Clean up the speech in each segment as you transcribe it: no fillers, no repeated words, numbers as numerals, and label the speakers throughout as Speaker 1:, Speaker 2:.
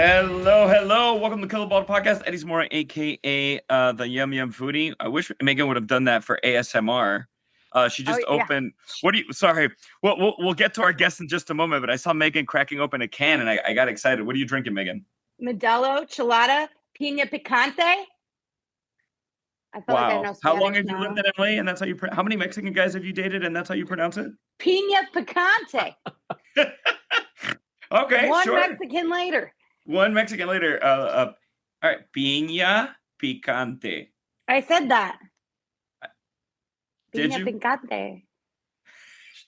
Speaker 1: Hello, hello. Welcome to Kill the Ball Podcast. Eddie Zamora, aka the Yum Yum Foodie. I wish Megan would have done that for ASMR. She just opened. What do you? Sorry. We'll get to our guest in just a moment. But I saw Megan cracking open a can, and I got excited. What are you drinking, Megan?
Speaker 2: Modelo, Chelada, Pina Picante.
Speaker 1: I feel like I know Spanish. How long have you lived in LA? And that's how you. How many Mexican guys have you dated? And that's how you pronounce it?
Speaker 2: Pina Picante.
Speaker 1: Okay,
Speaker 2: One Mexican later.
Speaker 1: One Mexican later. All right, Pina Picante.
Speaker 2: I said that.
Speaker 1: Did
Speaker 2: Pina Picante.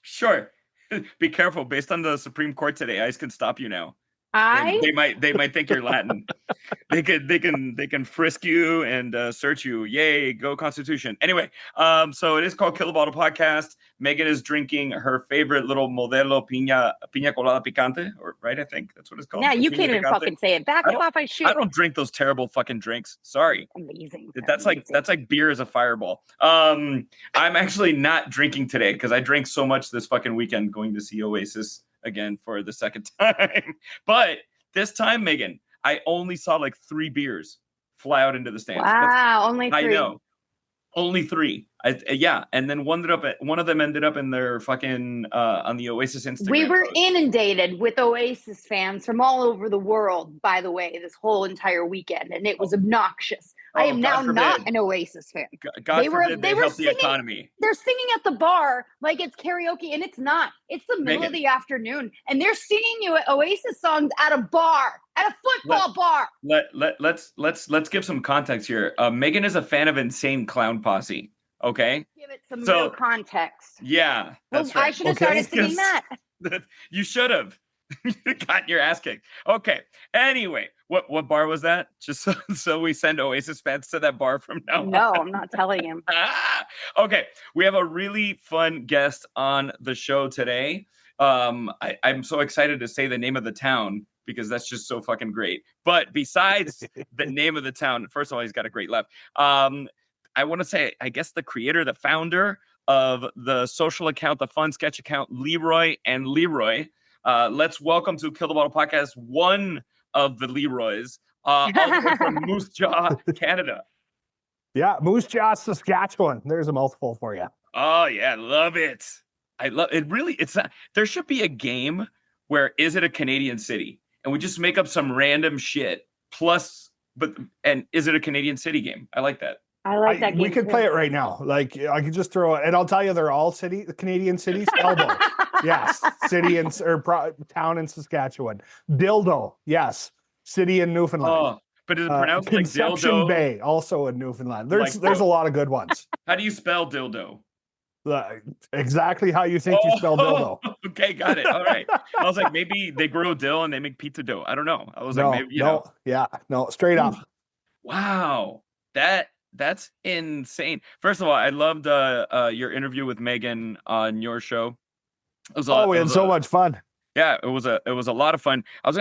Speaker 1: Sure. Be careful. Based on the Supreme Court today, ICE can stop you now. They might think you're Latin. They can frisk you and search you. Yay, go Constitution. Anyway, so it is called Kill the Bottle Podcast. Megan is drinking her favorite little Modelo Pina Colada Picante, right? I think that's what it's called.
Speaker 2: Yeah, you can't even fucking say it. Back off, I shoot.
Speaker 1: I don't drink those terrible fucking drinks. Sorry.
Speaker 2: Amazing.
Speaker 1: That's like beer as a fireball. I'm actually not drinking today because I drank so much this fucking weekend going to see Oasis again for the second time. But this time, Megan, I only saw like 3 beers fly out into the stands.
Speaker 2: Wow, only 3.
Speaker 1: I know. Only 3. And then one of them ended up in their fucking on the Oasis Instagram.
Speaker 2: We were inundated with Oasis fans from all over the world, by the way, this whole entire weekend, and it was obnoxious. I am now not an Oasis fan.
Speaker 1: God forbid they help the economy.
Speaker 2: They're singing at the bar like it's karaoke, and it's not. It's the middle of the afternoon, and they're singing you Oasis songs at a bar, at a football bar.
Speaker 1: Let's give some context here. Megan is a fan of Insane Clown Posse. Okay.
Speaker 2: Give it some real context.
Speaker 1: Yeah, that's right.
Speaker 2: I should have started singing that.
Speaker 1: You should have. You got your ass kicked. Okay. Anyway, what bar was that? Just so we send Oasis fans to that bar from now on.
Speaker 2: No, I'm not telling him.
Speaker 1: Okay. We have a really fun guest on the show today. I'm so excited to say the name of the town because that's just so fucking great. But besides the name of the town, first of all, he's got a great laugh. I want to say, I guess the creator, the founder of the social account, the fun sketch account, Leroy and Leroy. Let's welcome to Kill the Bottle Podcast one of the Leroys, all the way from Moose Jaw, Canada.
Speaker 3: Yeah, Moose Jaw, Saskatchewan. There's a mouthful for you.
Speaker 1: Oh yeah, love it. I love it. Really, there should be a game where is it a Canadian city, and we just make up some random shit. And is it a Canadian city game? I like that.
Speaker 2: I like that game.
Speaker 3: We could play it right now. Like I could just throw it, and I'll tell you, they're all Canadian cities. Elbow, yes. City town in Saskatchewan. Dildo, yes. City in Newfoundland.
Speaker 1: Oh, but is it pronounced like
Speaker 3: Conception
Speaker 1: dildo?
Speaker 3: Bay, also in Newfoundland. There's a lot of good ones.
Speaker 1: How do you spell dildo?
Speaker 3: Exactly how you think you spell dildo.
Speaker 1: Okay, got it. All right. I was like, maybe they grow dill and they make pizza dough. I don't know. I was like, maybe
Speaker 3: straight up.
Speaker 1: Wow, that's insane. First of all, I loved your interview with Megan on your show.
Speaker 3: We had so much fun.
Speaker 1: Yeah, it was a lot of fun. I was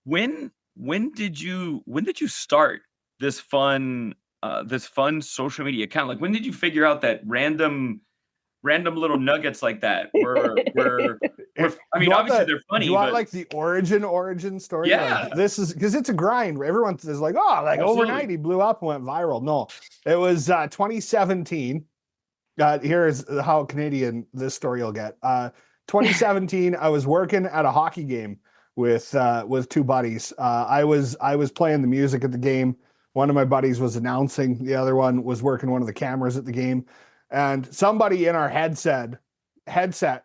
Speaker 1: when did you start this fun social media account? Like, when did you figure out that random little nuggets like that were I mean, obviously they're funny.
Speaker 3: You want like the origin story?
Speaker 1: Yeah.
Speaker 3: Like, this is because it's a grind. Everyone is like, oh, like
Speaker 1: Absolutely.
Speaker 3: Overnight he blew up and went viral. No, it was 2017. Here's how Canadian this story will get. 2017, I was working at a hockey game with 2 buddies. I was playing the music at the game. One of my buddies was announcing. The other one was working one of the cameras at the game. And somebody in our headset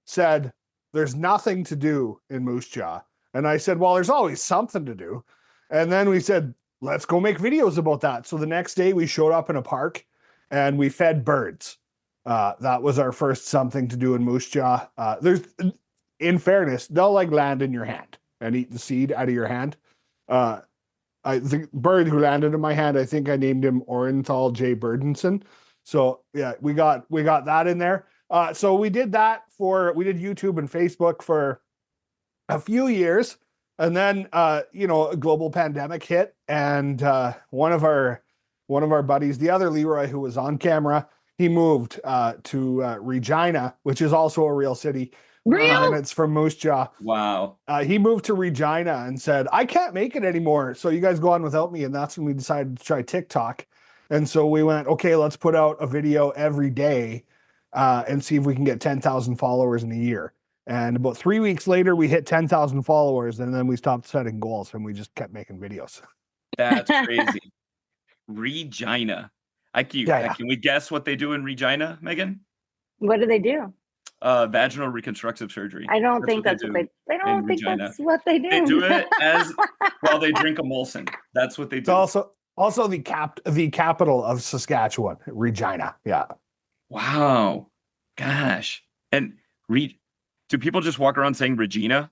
Speaker 3: said, there's nothing to do in Moose Jaw. And I said, well, there's always something to do. And then we said, let's go make videos about that. So the next day we showed up in a park and we fed birds. That was our first something to do in Moose Jaw. In fairness, they'll like land in your hand and eat the seed out of your hand. The bird who landed in my hand, I think I named him Orenthal J. Burdenson. So yeah, we got that in there. So we did that we did YouTube and Facebook for a few years. And then, a global pandemic hit. And one of our buddies, the other Leroy who was on camera, he moved to Regina, which is also a real city.
Speaker 2: Real?
Speaker 3: And it's from Moose Jaw.
Speaker 1: Wow.
Speaker 3: He moved to Regina and said, I can't make it anymore. So you guys go on without me. And that's when we decided to try TikTok. And so we went, okay, let's put out a video every day and see if we can get 10,000 followers in a year. And about 3 weeks later, we hit 10,000 followers. And then we stopped setting goals and we just kept making videos.
Speaker 1: That's crazy. Regina. Can we guess what they do in Regina, Megan?
Speaker 2: What do they do?
Speaker 1: Vaginal reconstructive surgery.
Speaker 2: I don't think that's what they. I don't think that's what they do.
Speaker 1: They do it as while they drink a Molson. That's what they do.
Speaker 3: It's also the capital of Saskatchewan, Regina. Yeah.
Speaker 1: Wow. Gosh. And do people just walk around saying Regina?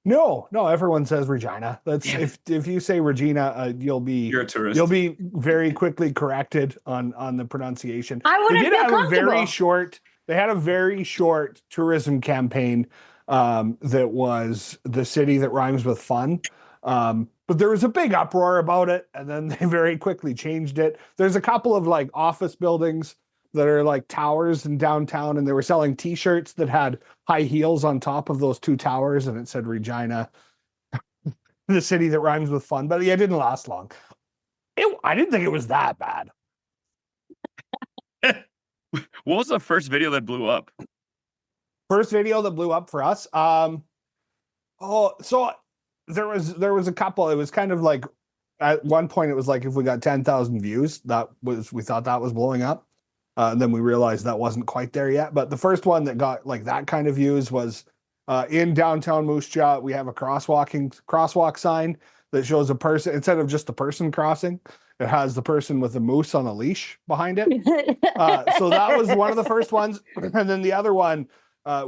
Speaker 3: No, everyone says Regina. That's if you say Regina, you're
Speaker 1: a tourist.
Speaker 3: You'll be very quickly corrected on the pronunciation.
Speaker 2: I wouldn't feel comfortable.
Speaker 3: They had a very short tourism campaign that was the city that rhymes with fun. But there was a big uproar about it, and then they very quickly changed it. There's a couple of like office buildings that are like towers in downtown, and they were selling T-shirts that had high heels on top of those two towers, and it said Regina, the city that rhymes with fun. But yeah, it didn't last long. I didn't think it was that bad.
Speaker 1: What was the first video that blew up?
Speaker 3: First video that blew up for us? So there was a couple. It was kind of like at one point it was like if we got 10,000 views, we thought that was blowing up. And then we realized that wasn't quite there yet. But the first one that got like that kind of views was in downtown Moose Jaw. We have a crosswalk sign that shows a person instead of just the person crossing. It has the person with the moose on a leash behind it. So that was one of the first ones. And then the other one,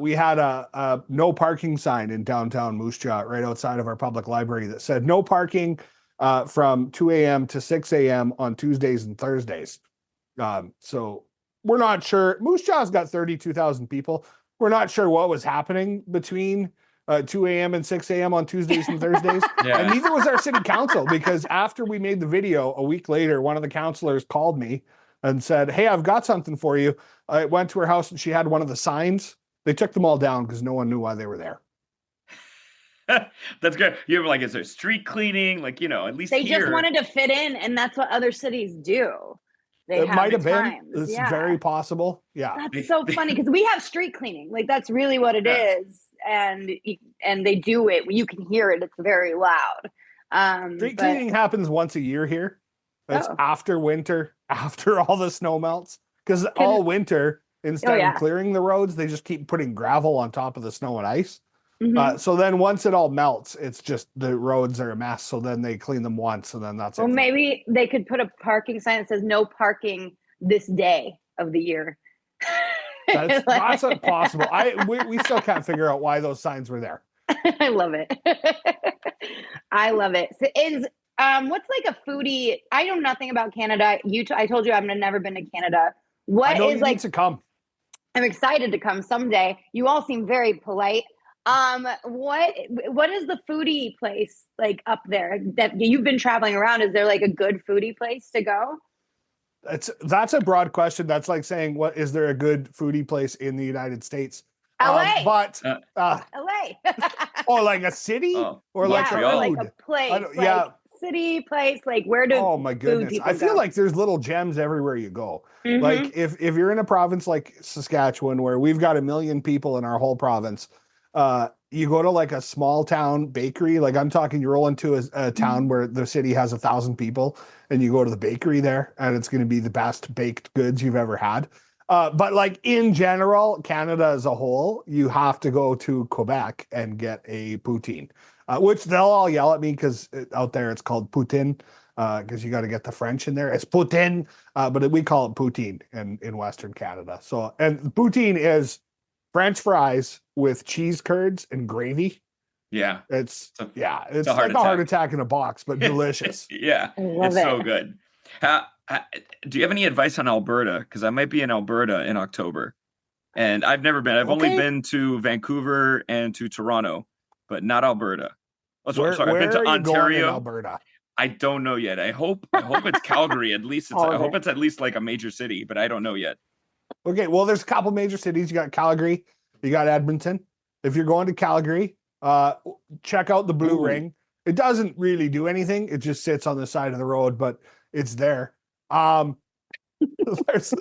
Speaker 3: we had a no parking sign in downtown Moose Jaw right outside of our public library that said no parking from 2 a.m. to 6 a.m. on Tuesdays and Thursdays. So we're not sure. Moose Jaw's got 32,000 people. We're not sure what was happening between 2 a.m. and 6 a.m. on Tuesdays and Thursdays. Yeah. And neither was our city council, because after we made the video, a week later, one of the councilors called me and said, hey, I've got something for you. I went to her house and she had one of the signs. They took them all down because no one knew why they were there.
Speaker 1: That's good. You have like, is there street cleaning? Like, at least
Speaker 2: they just wanted to fit in, and that's what other cities do.
Speaker 3: It might have been. It's very possible. Yeah.
Speaker 2: That's so funny because we have street cleaning. Like that's really what it is. And they do it. You can hear it. It's very loud.
Speaker 3: Street cleaning happens once a year here. It's after winter, after all the snow melts. Because all winter, instead of clearing the roads, they just keep putting gravel on top of the snow and ice. Mm-hmm. So then once it all melts, it's just the roads are a mess. So then they clean them once, and then that's it.
Speaker 2: Well, maybe they could put a parking sign that says no parking this day of the year.
Speaker 3: That's possible. We still can't figure out why those signs were there.
Speaker 2: I love it. I love it. So what's like a foodie? I know nothing about Canada. I told you I've never been to Canada.
Speaker 3: What is like to come?
Speaker 2: I'm excited to come someday. You all seem very polite. What is the foodie place like up there that you've been traveling around? Is there like a good foodie place to go?
Speaker 3: That's a broad question. That's like saying, what is there a good foodie place in the United States?
Speaker 2: LA.
Speaker 3: LA. Oh, like a city or like
Speaker 2: a place. City, place, like where do
Speaker 3: oh my goodness. I feel like there's little gems everywhere you go. Mm-hmm. Like if you're in a province like Saskatchewan, where we've got 1 million people in our whole province, you go to like a small town bakery. Like I'm talking, you roll into a town where the city has 1,000 people, and you go to the bakery there, and it's going to be the best baked goods you've ever had. But like in general, Canada as a whole, you have to go to Quebec and get a poutine, which they'll all yell at me because out there it's called poutine, because you got to get the French in there. It's poutine, but we call it poutine in Western Canada. So, and poutine is French fries with cheese curds and gravy.
Speaker 1: Yeah.
Speaker 3: It's like a heart attack in a box, but delicious.
Speaker 1: Yeah. It's so good. Do you have any advice on Alberta? Because I might be in Alberta in October, and I've never been. I've only been to Vancouver and to Toronto, but not Alberta. I've been to Ontario.
Speaker 3: Alberta.
Speaker 1: I don't know yet. I hope it's Calgary. At least I hope it's at least like a major city, but I don't know yet.
Speaker 3: Okay, well, there's a couple major cities. You got Calgary, You got Edmonton. If you're going to Calgary, check out the Blue Ring. It doesn't really do anything. It just sits on the side of the road, but it's there. There's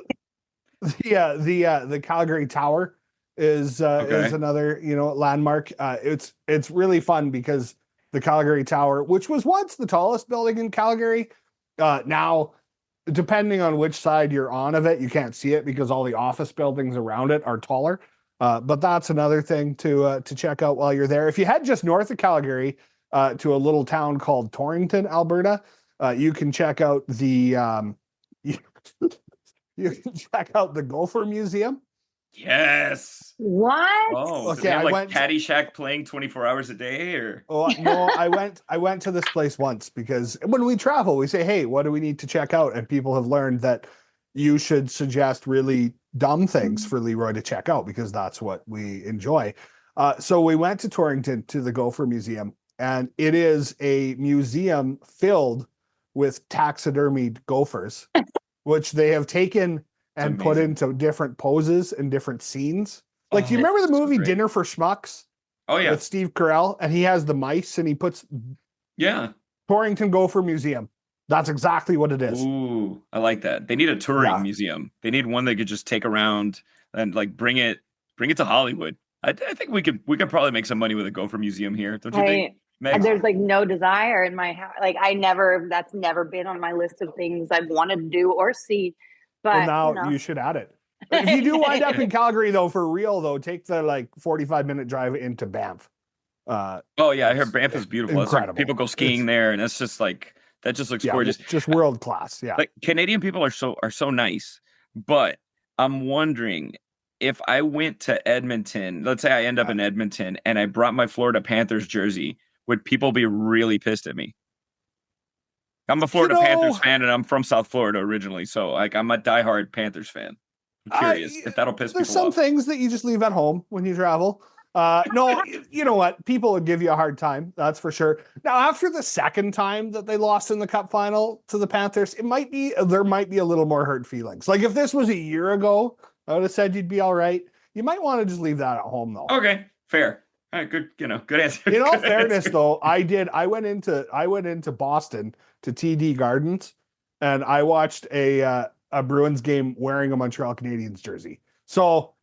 Speaker 3: the Calgary Tower is another landmark. It's really fun because the Calgary Tower, which was once the tallest building in Calgary, now depending on which side you're on of it, you can't see it because all the office buildings around it are taller. But that's another thing to check out while you're there. If you head just north of Calgary to a little town called Torrington, Alberta, you can check out the you can check out the Gopher Museum.
Speaker 1: Yes.
Speaker 2: What?
Speaker 1: Oh, okay. I went Caddyshack playing 24 hours a day, or?
Speaker 3: Oh no, I went to this place once because when we travel, we say, "Hey, what do we need to check out?" And people have learned that you should suggest really dumb things for Leroy to check out because that's what we enjoy. So we went to Torrington to the Gopher Museum, and it is a museum filled with taxidermied gophers, which they have taken and put into different poses and different scenes. Like, do you remember the movie Dinner for Schmucks?
Speaker 1: Oh, yeah.
Speaker 3: With Steve Carell, and he has the mice and he puts Torrington Gopher Museum. That's exactly what it is.
Speaker 1: Ooh, I like that. They need a touring museum. They need one they could just take around and like bring it to Hollywood. I think we could probably make some money with a Gopher Museum here. Don't you think?
Speaker 2: And there's like no desire in my house. Like that's never been on my list of things I've wanted to do or see. But
Speaker 3: well, now you should add it. If you do wind up in Calgary, though, for real, though, take the 45-minute drive into Banff.
Speaker 1: I hear Banff is beautiful. Incredible. People go skiing there, and it's just like that. Just looks gorgeous.
Speaker 3: Just world class. Yeah.
Speaker 1: Like Canadian people are so nice, but I'm wondering if I went to Edmonton. Let's say I end up in Edmonton, and I brought my Florida Panthers jersey. Would people be really pissed at me? I'm a Florida Panthers fan, and I'm from South Florida originally, so like I'm a diehard Panthers fan. I'm curious if that'll piss people off.
Speaker 3: There's some things that you just leave at home when you travel. No, you know what? People would give you a hard time. That's for sure. Now, after the second time that they lost in the Cup final to the Panthers, there might be a little more hurt feelings. Like if this was a year ago, I would have said you'd be all right. You might want to just leave that at home, though.
Speaker 1: Okay, fair. All right, good. Good answer.
Speaker 3: In all fairness, though, I went into Boston to TD Gardens, and I watched a Bruins game wearing a Montreal Canadiens jersey. So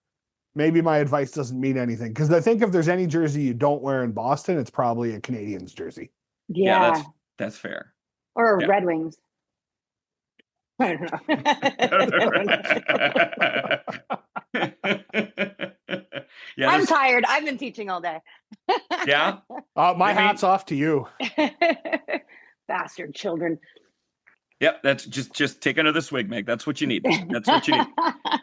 Speaker 3: maybe my advice doesn't mean anything because I think if there's any jersey you don't wear in Boston, it's probably a Canadiens jersey.
Speaker 2: Yeah,
Speaker 1: that's fair.
Speaker 2: Or Red Wings. I don't know. I'm tired. I've been teaching all day.
Speaker 1: Yeah.
Speaker 3: My hat's off to you.
Speaker 2: Bastard children.
Speaker 1: Yep, that's just take another swig, Meg. That's what you need. That's what you need.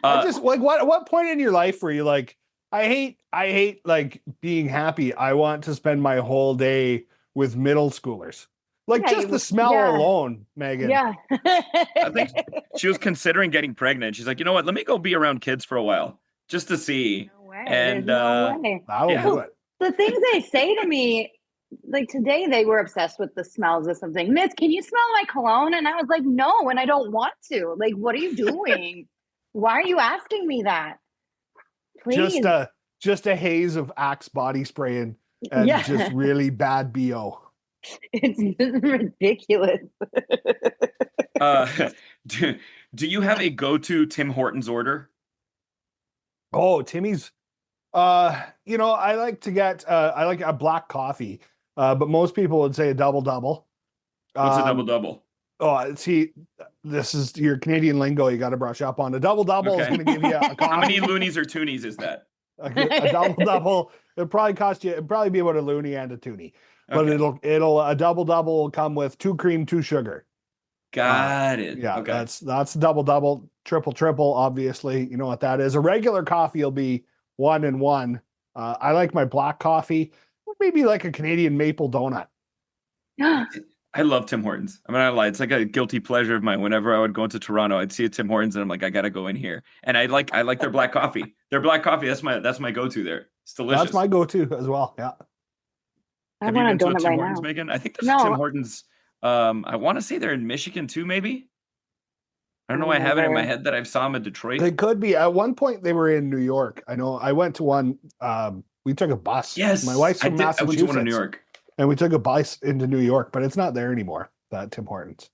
Speaker 3: Just like what point in your life were you like, I hate like being happy. I want to spend my whole day with middle schoolers. Like the smell alone, Megan.
Speaker 2: Yeah.
Speaker 1: I think she was considering getting pregnant. She's like, you know what? Let me go be around kids for a while just to see.
Speaker 2: No way.
Speaker 1: And
Speaker 2: no way.
Speaker 3: That'll do it.
Speaker 2: The things they say to me, like today, they were obsessed with the smells of something. Miss, can you smell my cologne? And I was like, no, and I don't want to. Like, what are you doing? Why are you asking me that? Please.
Speaker 3: Just a haze of Axe body spray and just really bad BO.
Speaker 2: It's just ridiculous.
Speaker 1: Do you have a go-to Tim Hortons order?
Speaker 3: Oh, Timmy's. I like to get I like a black coffee. But most people would say a double-double.
Speaker 1: What's a double-double?
Speaker 3: Oh, see, this is your Canadian lingo. You got to brush up on. A double-double is going to give you a coffee.
Speaker 1: How many loonies or toonies is that?
Speaker 3: A double-double. It'd probably be about a loonie and a toonie. But a double-double will come with 2 cream, 2 sugar.
Speaker 1: Got it.
Speaker 3: Yeah, okay. That's double-double. Triple, obviously. You know what that is. A regular coffee will be 1 and 1. I like my black coffee. Maybe like a Canadian maple donut.
Speaker 1: I love Tim Hortons. I'm not gonna lie. It's like a guilty pleasure of mine. Whenever I would go into Toronto, I'd see a Tim Hortons and I'm like, I gotta go in here. And I like their black coffee. Their black coffee, that's my go-to there. It's delicious.
Speaker 3: That's my go-to as well. Yeah.
Speaker 1: Have you been to a Tim Hortons, Megan? I think there's a Tim Hortons. I want to say they're in Michigan too, maybe. I don't know why I have it in my head that I saw him in Detroit.
Speaker 3: They could be. At one point, they were in New York. I know. I went to one. We took a bus.
Speaker 1: Yes,
Speaker 3: My wife's from Massachusetts.
Speaker 1: I went to one in New York.
Speaker 3: And we took a bus into New York, but it's not there anymore, that Tim Hortons.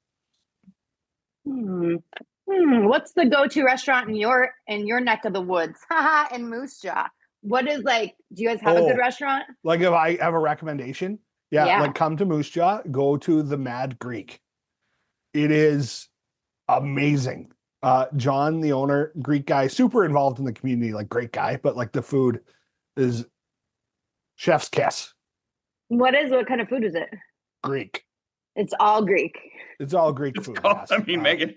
Speaker 2: What's the go-to restaurant in your neck of the woods? Haha, in Moose Jaw. What is do you guys have a good restaurant?
Speaker 3: Like if I have a recommendation, like come to Moose Jaw, go to the Mad Greek. It is amazing. John, the owner, Greek guy, super involved in the community, like great guy, but like the food is chef's kiss.
Speaker 2: What kind of food is it?
Speaker 3: Greek.
Speaker 2: It's all Greek.
Speaker 3: It's all Greek food.
Speaker 1: Yes. I mean, Megan,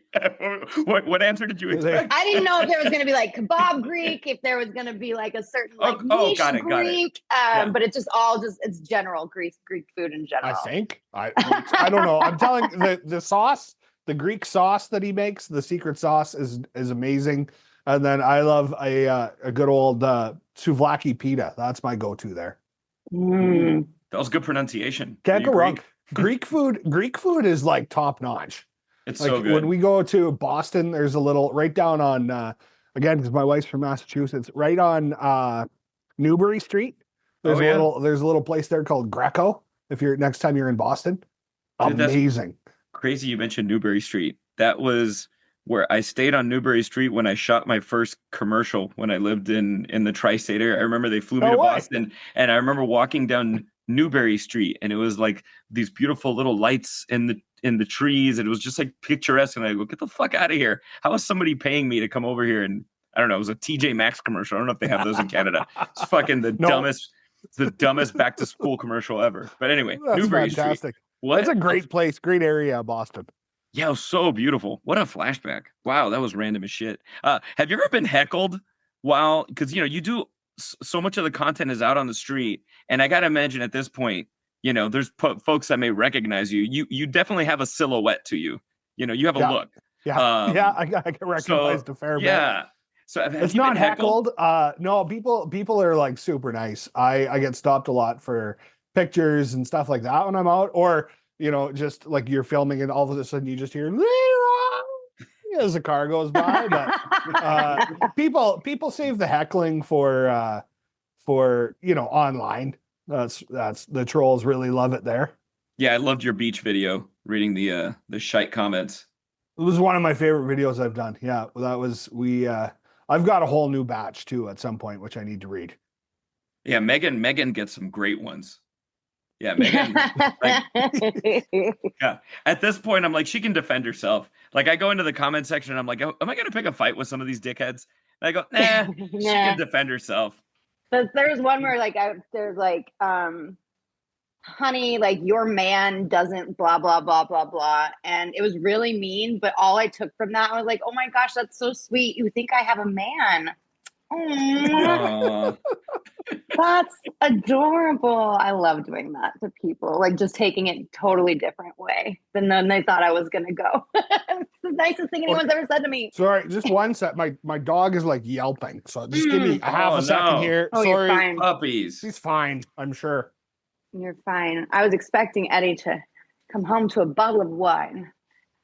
Speaker 1: what answer did you expect?
Speaker 2: I didn't know if there was going to be kebab Greek, if there was going to be a certain niche
Speaker 1: got it.
Speaker 2: But it's it's general Greek food in general.
Speaker 3: I think I don't know. I'm telling the sauce, the Greek sauce that he makes, the secret sauce is amazing. And then I love a good old souvlaki pita. That's my go-to there.
Speaker 1: That was good pronunciation.
Speaker 3: Can't go wrong. Greek food is top notch.
Speaker 1: It's so good.
Speaker 3: When we go to Boston, there's a little right down on again, because my wife's from Massachusetts, right on Newbury Street. There's a little place there called Greco. If you're next time you're in Boston, amazing.
Speaker 1: Crazy you mentioned Newbury Street. That was where I stayed on Newbury Street when I shot my first commercial when I lived in the tri-state area. I remember they flew me to Boston, and I remember walking down Newbury Street, and it was these beautiful little lights in the trees, and it was just picturesque. And I go, get the fuck out of here! How is somebody paying me to come over here? And I don't know. It was a TJ Maxx commercial. I don't know if they have those in Canada. It's fucking the dumbest back to school commercial ever. But anyway,
Speaker 3: that's
Speaker 1: Newbury
Speaker 3: fantastic.
Speaker 1: Street.
Speaker 3: That's a great place, great area, Boston.
Speaker 1: Yeah, it was so beautiful. What a flashback! Wow, that was random as shit. Have you ever been heckled because you do so much of the content is out on the street, and I gotta imagine at this point, there's folks that may recognize you. You definitely have a silhouette to you. You have a look.
Speaker 3: Yeah, I get recognized a fair bit.
Speaker 1: Yeah. So
Speaker 3: it's not heckled. No, people are super nice. I get stopped a lot for pictures and stuff like that when I'm out, or just you're filming and all of a sudden you just hear Leroy as a car goes by. But people save the heckling for online. That's the trolls really love it there.
Speaker 1: Yeah, I loved your beach video, reading the shite comments.
Speaker 3: It was one of my favorite videos I've done. Yeah, that was I've got a whole new batch too at some point, which I need to read.
Speaker 1: Yeah, Megan gets some great ones. Yeah, Megan. Yeah. At this point, I'm she can defend herself. I go into the comment section and I'm like, oh, am I going to pick a fight with some of these dickheads? And I go, nah, she can defend herself.
Speaker 2: There's one where there's honey, your man doesn't blah, blah, blah, blah, blah. And it was really mean. But all I took from that, I was oh my gosh, that's so sweet. You think I have a man. That's adorable. I love doing that to people, just taking it a totally different way than then they thought I was gonna go. It's the nicest thing anyone's ever said to me.
Speaker 3: Sorry, just one sec. My dog is yelping, so just give me a half a second here.
Speaker 2: Oh,
Speaker 3: sorry,
Speaker 2: you're fine.
Speaker 1: Puppies.
Speaker 3: He's fine, I'm sure.
Speaker 2: You're fine. I was expecting Eddie to come home to a bottle of wine,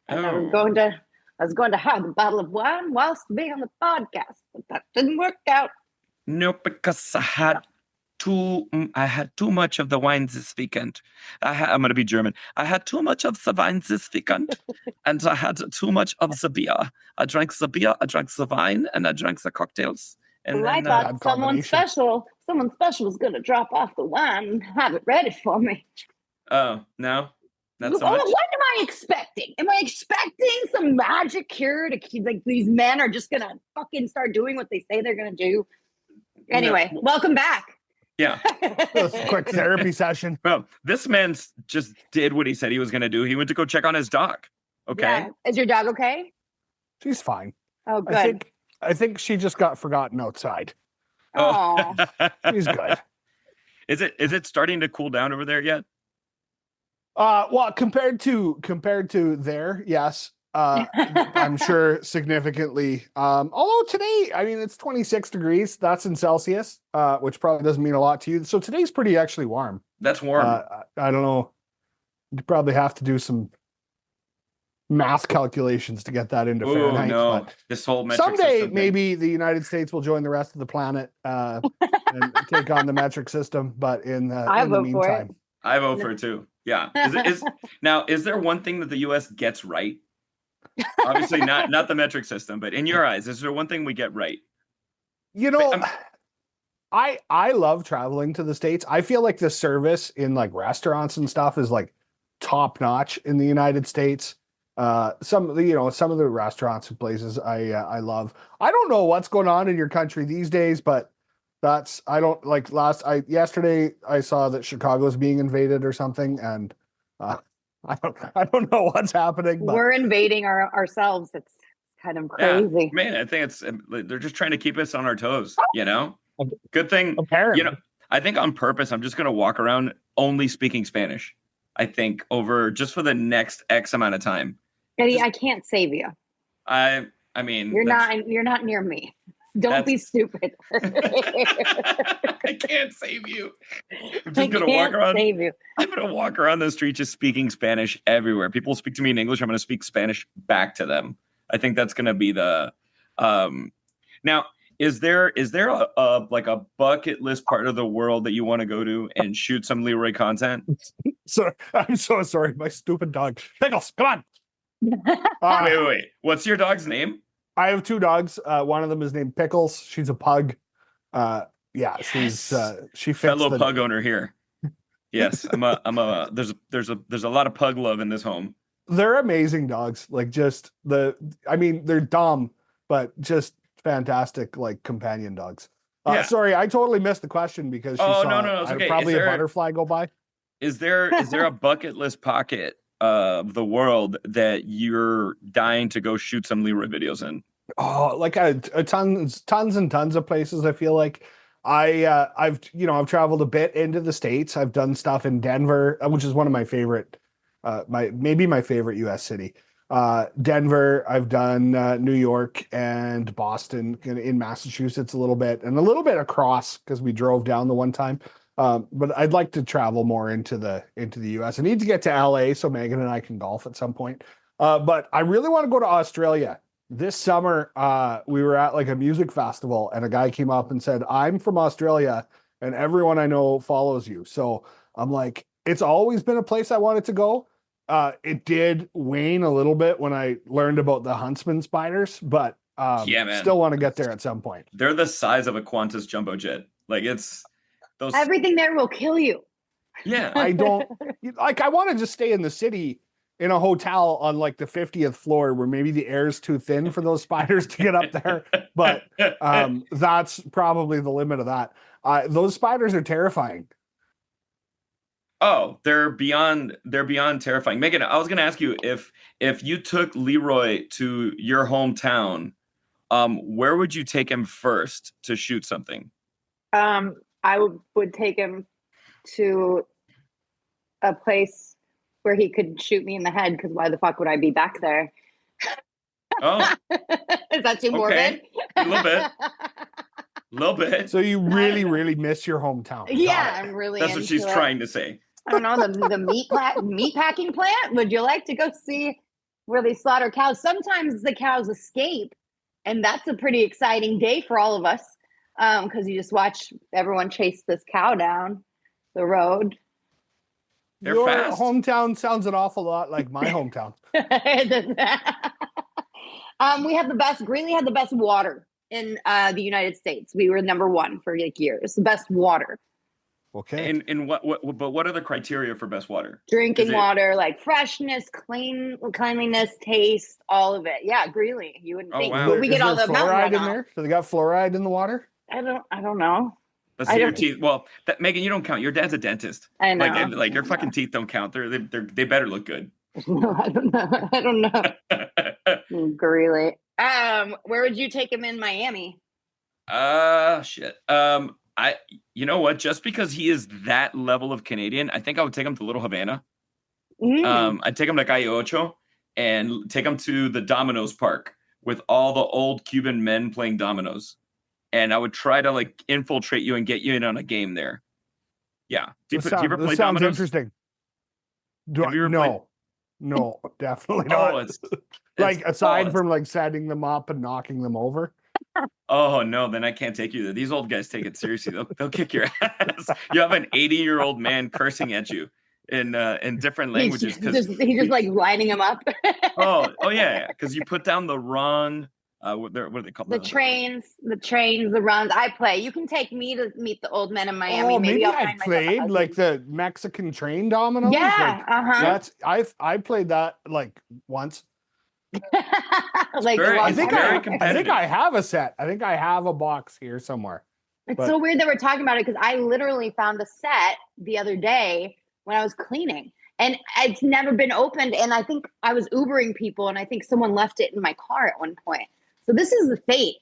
Speaker 2: and I was going to have a bottle of wine whilst being on the podcast, but that didn't work out.
Speaker 1: No, because I had too much of the wine this weekend. I'm going to be German. I had too much of the wine this weekend, and I had too much of the beer. I drank the beer, I drank the wine, and I drank the cocktails. And
Speaker 2: well,
Speaker 1: then,
Speaker 2: I thought someone special was going to drop off the wine and have it ready for me.
Speaker 1: Oh, no? Not so
Speaker 2: What
Speaker 1: much?
Speaker 2: am I expecting? Am I expecting some magic cure to keep these men are just going to fucking start doing what they say they're going to do? Anyway, welcome back.
Speaker 1: Yeah.
Speaker 3: A quick therapy session.
Speaker 1: Well, this man just did what he said he was going to do. He went to go check on his dog. Okay.
Speaker 2: Yeah. Is your dog okay?
Speaker 3: She's fine.
Speaker 2: Oh, good.
Speaker 3: I think she just got forgotten outside.
Speaker 2: Oh.
Speaker 3: She's good.
Speaker 1: Is it starting to cool down over there yet?
Speaker 3: Well, compared to there, yes. I'm sure significantly. Although today, it's 26 degrees. That's in Celsius, which probably doesn't mean a lot to you. So today's pretty actually warm.
Speaker 1: That's warm.
Speaker 3: I don't know. You probably have to do some math calculations to get that into
Speaker 1: Oh
Speaker 3: Fahrenheit.
Speaker 1: no,
Speaker 3: But
Speaker 1: this whole metric
Speaker 3: someday,
Speaker 1: system thing.
Speaker 3: maybe the United States will join the rest of the planet and take on the metric system. But in the
Speaker 2: vote for it.
Speaker 3: meantime,
Speaker 1: I vote for it too. Yeah. Is there one thing that the U.S. gets right? Obviously not the metric system, but in your eyes, is there one thing we get right?
Speaker 3: you know, I love traveling to the States. I feel like the service in like restaurants and stuff is like top notch in the United States. Some of the restaurants and places I love. I don't know what's going on in your country these days, but I don't like yesterday I saw that Chicago is being invaded or something, and I don't know what's happening. But
Speaker 2: We're invading ourselves. It's kind of crazy.
Speaker 1: Yeah, man, I think they're just trying to keep us on our toes, Good thing,
Speaker 3: apparently,
Speaker 1: I think on purpose, I'm just going to walk around only speaking Spanish. I think over just for the next X amount of time.
Speaker 2: Eddie, I can't save you.
Speaker 1: I mean,
Speaker 2: you're not near me. Don't be stupid.
Speaker 1: I can't save you. I'm just going to walk around.
Speaker 2: Save you.
Speaker 1: I'm going to walk around the street just speaking Spanish everywhere. People speak to me in English. I'm going to speak Spanish back to them. I think that's going to be the now. Is there a like a bucket list part of the world that you want to go to and shoot some Leroy content?
Speaker 3: So I'm so sorry, my stupid dog. Pickles, come on.
Speaker 1: Wait. What's your dog's name?
Speaker 3: I have two dogs. One of them is named Pickles. She's a pug. Yeah,
Speaker 1: Yes.
Speaker 3: she fits
Speaker 1: fellow pug owner here. Yes, there's a lot of pug love in this home.
Speaker 3: They're amazing dogs. Like they're dumb, but just fantastic, like companion dogs. Sorry, I totally missed the question because she
Speaker 1: no, it's okay.
Speaker 3: Probably a butterfly go by.
Speaker 1: Is there a bucket list pocket of the world that you're dying to go shoot some Leroy videos in?
Speaker 3: Oh, like tons and tons of places. I feel like I've traveled a bit into the States. I've done stuff in Denver, which is one of my favorite, my favorite U.S. city. Denver, I've done New York and Boston, in Massachusetts a little bit, and a little bit across because we drove down the one time. But I'd like to travel more into the US. I need to get to LA so Megan and I can golf at some point. But I really want to go to Australia. This summer, we were at like a music festival and a guy came up and said, "I'm from Australia and everyone I know follows you." So I'm like, it's always been a place I wanted to go. It did wane a little bit when I learned about the huntsman spiders, but still want to get there at some point.
Speaker 1: They're the size of a Qantas jumbo jet. Like it's those.
Speaker 2: Everything there will kill you.
Speaker 1: Yeah,
Speaker 3: I don't like. I want to just stay in the city in a hotel on like the 50th floor where maybe the air is too thin for those spiders to get up there. But that's probably the limit of that. Those spiders are terrifying.
Speaker 1: Oh, they're beyond terrifying. Megan, I was going to ask you if you took Leroy to your hometown, where would you take him first to shoot something?
Speaker 2: I would take him to a place where he could shoot me in the head, because why the fuck would I be back there?
Speaker 1: Oh.
Speaker 2: Is that too morbid?
Speaker 1: A little bit.
Speaker 3: So you really, really miss your hometown.
Speaker 2: Yeah, I'm really.
Speaker 1: That's what she's trying to say.
Speaker 2: I don't know, the meat packing plant. Would you like to go see where they slaughter cows? Sometimes the cows escape, and that's a pretty exciting day for all of us, because you just watch everyone chase this cow down the road.
Speaker 3: Your hometown sounds an awful lot like my hometown.
Speaker 2: We have the best. Greeley had the best water in the United States. We were number one for like years. The best water.
Speaker 3: Okay.
Speaker 1: And what are the criteria for best water?
Speaker 2: Drinking water, like freshness, cleanliness, taste, all of it. Yeah, Greeley. You wouldn't think.
Speaker 1: Wow.
Speaker 2: But we get all the
Speaker 3: fluoride in there. So they got fluoride in the water.
Speaker 2: I don't know.
Speaker 1: Let's see your teeth. Well, Megan, you don't count. Your dad's a dentist.
Speaker 2: I know.
Speaker 1: Like your fucking teeth don't count. They better look good.
Speaker 2: No, I don't know. Greeley. Where would you take him in Miami?
Speaker 1: Shit. You know what? Just because he is that level of Canadian, I think I would take him to Little Havana. I'd take him to Calle Ocho and take him to the Domino's Park with all the old Cuban men playing dominoes. And I would try to like infiltrate you and get you in on a game there. Yeah. Do you ever play dominoes?
Speaker 3: Interesting.
Speaker 1: Have you ever
Speaker 3: no. No, definitely
Speaker 1: Oh,
Speaker 3: not.
Speaker 1: it's
Speaker 3: Like
Speaker 1: oh,
Speaker 3: aside from like setting them up and knocking them over.
Speaker 1: oh no, then I can't take you there. These old guys take it seriously. They'll kick your ass. You have an 80-year-old man cursing at you in different languages because
Speaker 2: He's just like lining them up.
Speaker 1: oh yeah, because you put down the wrong what are they called?
Speaker 2: The trains, the runs. I play. You can take me to meet the old men in Miami.
Speaker 3: Oh,
Speaker 2: Maybe
Speaker 3: maybe
Speaker 2: I'll
Speaker 3: I've
Speaker 2: find myself a
Speaker 3: played like
Speaker 2: husband.
Speaker 3: the Mexican train dominoes.
Speaker 2: Yeah.
Speaker 3: Like
Speaker 2: Uh
Speaker 3: I played that like once.
Speaker 2: huh. Like the
Speaker 1: very
Speaker 3: I
Speaker 2: long
Speaker 1: it's
Speaker 3: think
Speaker 2: time
Speaker 1: very
Speaker 3: I,
Speaker 2: ago.
Speaker 3: I think
Speaker 1: competitive.
Speaker 3: I have a set. I think I have a box here somewhere.
Speaker 2: It's
Speaker 3: But
Speaker 2: so weird that we're talking about it because I literally found a set the other day when I was cleaning, and it's never been opened. And I think I was Ubering people, and I think someone left it in my car at one point. So this is the fate.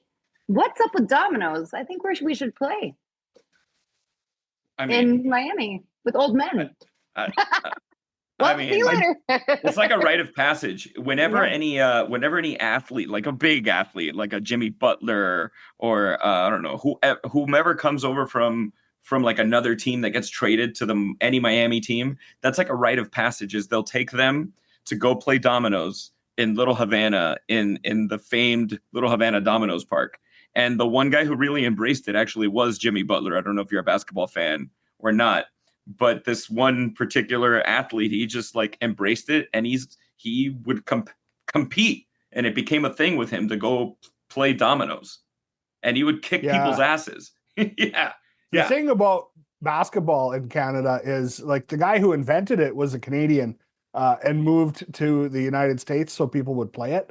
Speaker 2: What's up with dominoes? I think we should play
Speaker 1: I mean,
Speaker 2: in Miami with old
Speaker 1: I,
Speaker 2: men.
Speaker 1: I, I
Speaker 2: Well, see you
Speaker 1: mean,
Speaker 2: later.
Speaker 1: it's like a rite of passage.
Speaker 2: Yeah.
Speaker 1: Whenever any athlete, like a big athlete, like a Jimmy Butler or I don't know, whomever comes over from like another team that gets traded to any Miami team, that's like a rite of passage. Is they'll take them to go play dominoes in Little Havana in the famed Little Havana Dominoes Park. And the one guy who really embraced it actually was Jimmy Butler. I don't know if you're a basketball fan or not, but this one particular athlete, he just like embraced it, and he would compete, and it became a thing with him to go play dominoes, and he would kick people's
Speaker 3: yeah,
Speaker 1: asses. Yeah,
Speaker 3: the
Speaker 1: yeah,
Speaker 3: thing about basketball in Canada is like the guy who invented it was a Canadian and moved to the United States so people would play it.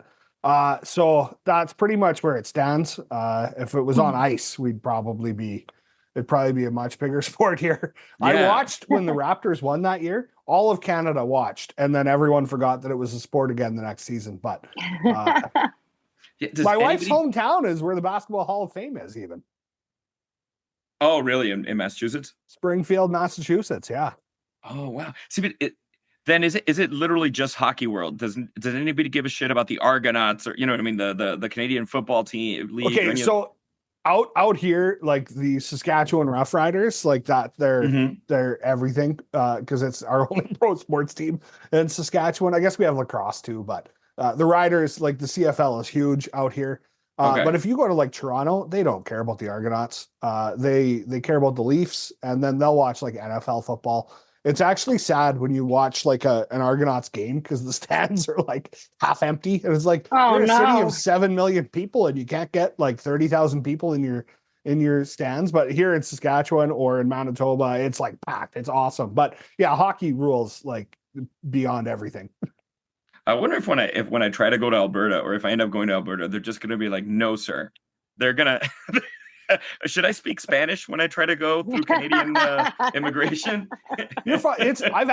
Speaker 3: So that's pretty much where it stands. If it was on ice, it'd probably be a much bigger sport here. I
Speaker 1: yeah.
Speaker 3: watched when the Raptors won that year. All of Canada watched, and then everyone forgot that it was a sport again the next season. But uh,
Speaker 1: Does
Speaker 3: my wife's
Speaker 1: anybody?
Speaker 3: hometown is where the Basketball Hall of Fame is, even
Speaker 1: Oh, really? In Massachusetts?
Speaker 3: Springfield, Massachusetts. Yeah.
Speaker 1: Oh, wow. See, but then is it literally just hockey world? Does anybody give a shit about the Argonauts or you know what I mean the Canadian football team league or
Speaker 3: Okay,
Speaker 1: any of?
Speaker 3: so out here, like the Saskatchewan Roughriders, like that,
Speaker 1: Mhm.
Speaker 3: they're everything because it's our only pro sports team in Saskatchewan. I guess we have lacrosse too, but the Riders, like the CFL, is huge out here.
Speaker 1: Okay.
Speaker 3: But if you go to like Toronto, they don't care about the Argonauts. They care about the Leafs, and then they'll watch like NFL football. It's actually sad when you watch like an Argonauts game because the stands are like half empty. And it's like
Speaker 2: Oh
Speaker 3: you're a city of
Speaker 2: no.
Speaker 3: 7 million people and you can't get like 30,000 people in your stands. But here in Saskatchewan or in Manitoba, it's like packed. It's awesome. But yeah, hockey rules like beyond everything.
Speaker 1: I wonder if when I try to go to Alberta or if I end up going to Alberta, they're just gonna be like, no, sir. They're gonna should I speak Spanish when I try to go through Canadian immigration?
Speaker 3: You're fine. I've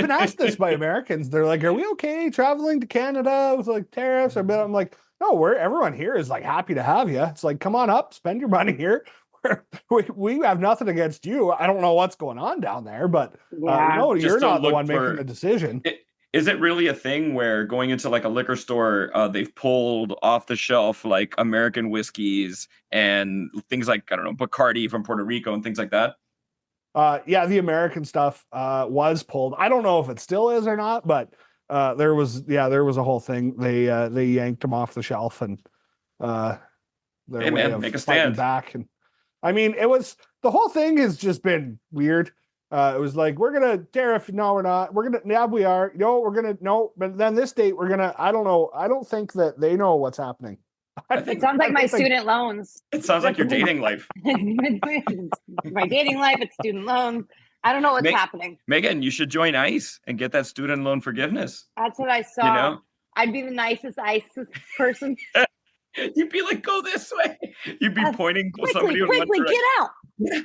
Speaker 3: been asked this by Americans. They're like, "Are we okay traveling to Canada with like tariffs?" I'm like, "No, everyone here is like happy to have you. It's like, come on up, spend your money here. We have nothing against you. I don't know what's going on down there, but
Speaker 2: Yeah.
Speaker 3: no,
Speaker 1: Just
Speaker 3: you're
Speaker 1: don't
Speaker 3: not the
Speaker 1: look
Speaker 3: one making
Speaker 1: for
Speaker 3: the decision."
Speaker 1: is it really a thing where going into like a liquor store, they've pulled off the shelf like American whiskeys and things like I don't know Bacardi from Puerto Rico and things like that?
Speaker 3: Yeah, the American stuff was pulled. I don't know if it still is or not, but there was a whole thing. They yanked them off the shelf and uh, their
Speaker 1: Hey
Speaker 3: way
Speaker 1: man,
Speaker 3: of
Speaker 1: make a
Speaker 3: fighting
Speaker 1: stand.
Speaker 3: back. And I mean, it was the whole thing has just been weird. It was like we're gonna tariff. No, we're not. We're gonna. Yeah, we are. No, we're gonna. No, but then this date we're gonna. I don't know. I don't think that they know what's happening.
Speaker 1: I
Speaker 2: It
Speaker 1: think
Speaker 2: sounds like
Speaker 3: I
Speaker 2: my
Speaker 3: don't think.
Speaker 2: student loans.
Speaker 1: it sounds like your dating life.
Speaker 2: My dating life, it's student loans. I don't know what's
Speaker 1: Make,
Speaker 2: happening.
Speaker 1: Megan, you should join ICE and get that student loan forgiveness.
Speaker 2: That's what I
Speaker 1: You
Speaker 2: saw.
Speaker 1: know,
Speaker 2: I'd be the nicest, nicest person.
Speaker 1: you'd be like, "Go this way." You'd be pointing to
Speaker 2: Quickly,
Speaker 1: somebody in one
Speaker 2: quickly, get
Speaker 1: direction.
Speaker 2: out.